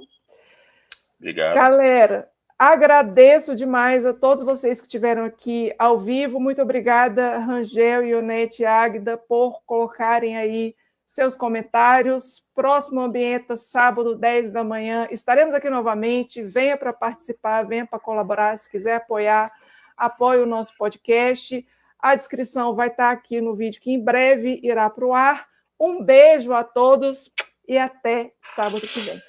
Obrigado.
Galera, agradeço demais a todos vocês que estiveram aqui ao vivo. Muito obrigada, Rangel, Ionete e Águida, por colocarem aí seus comentários. Próximo Ambienta, sábado, 10 da manhã. Estaremos aqui novamente. Venha para participar, venha para colaborar. Se quiser apoiar, apoie o nosso podcast. A descrição vai estar aqui no vídeo, que em breve irá para o ar. Um beijo a todos e até sábado que vem.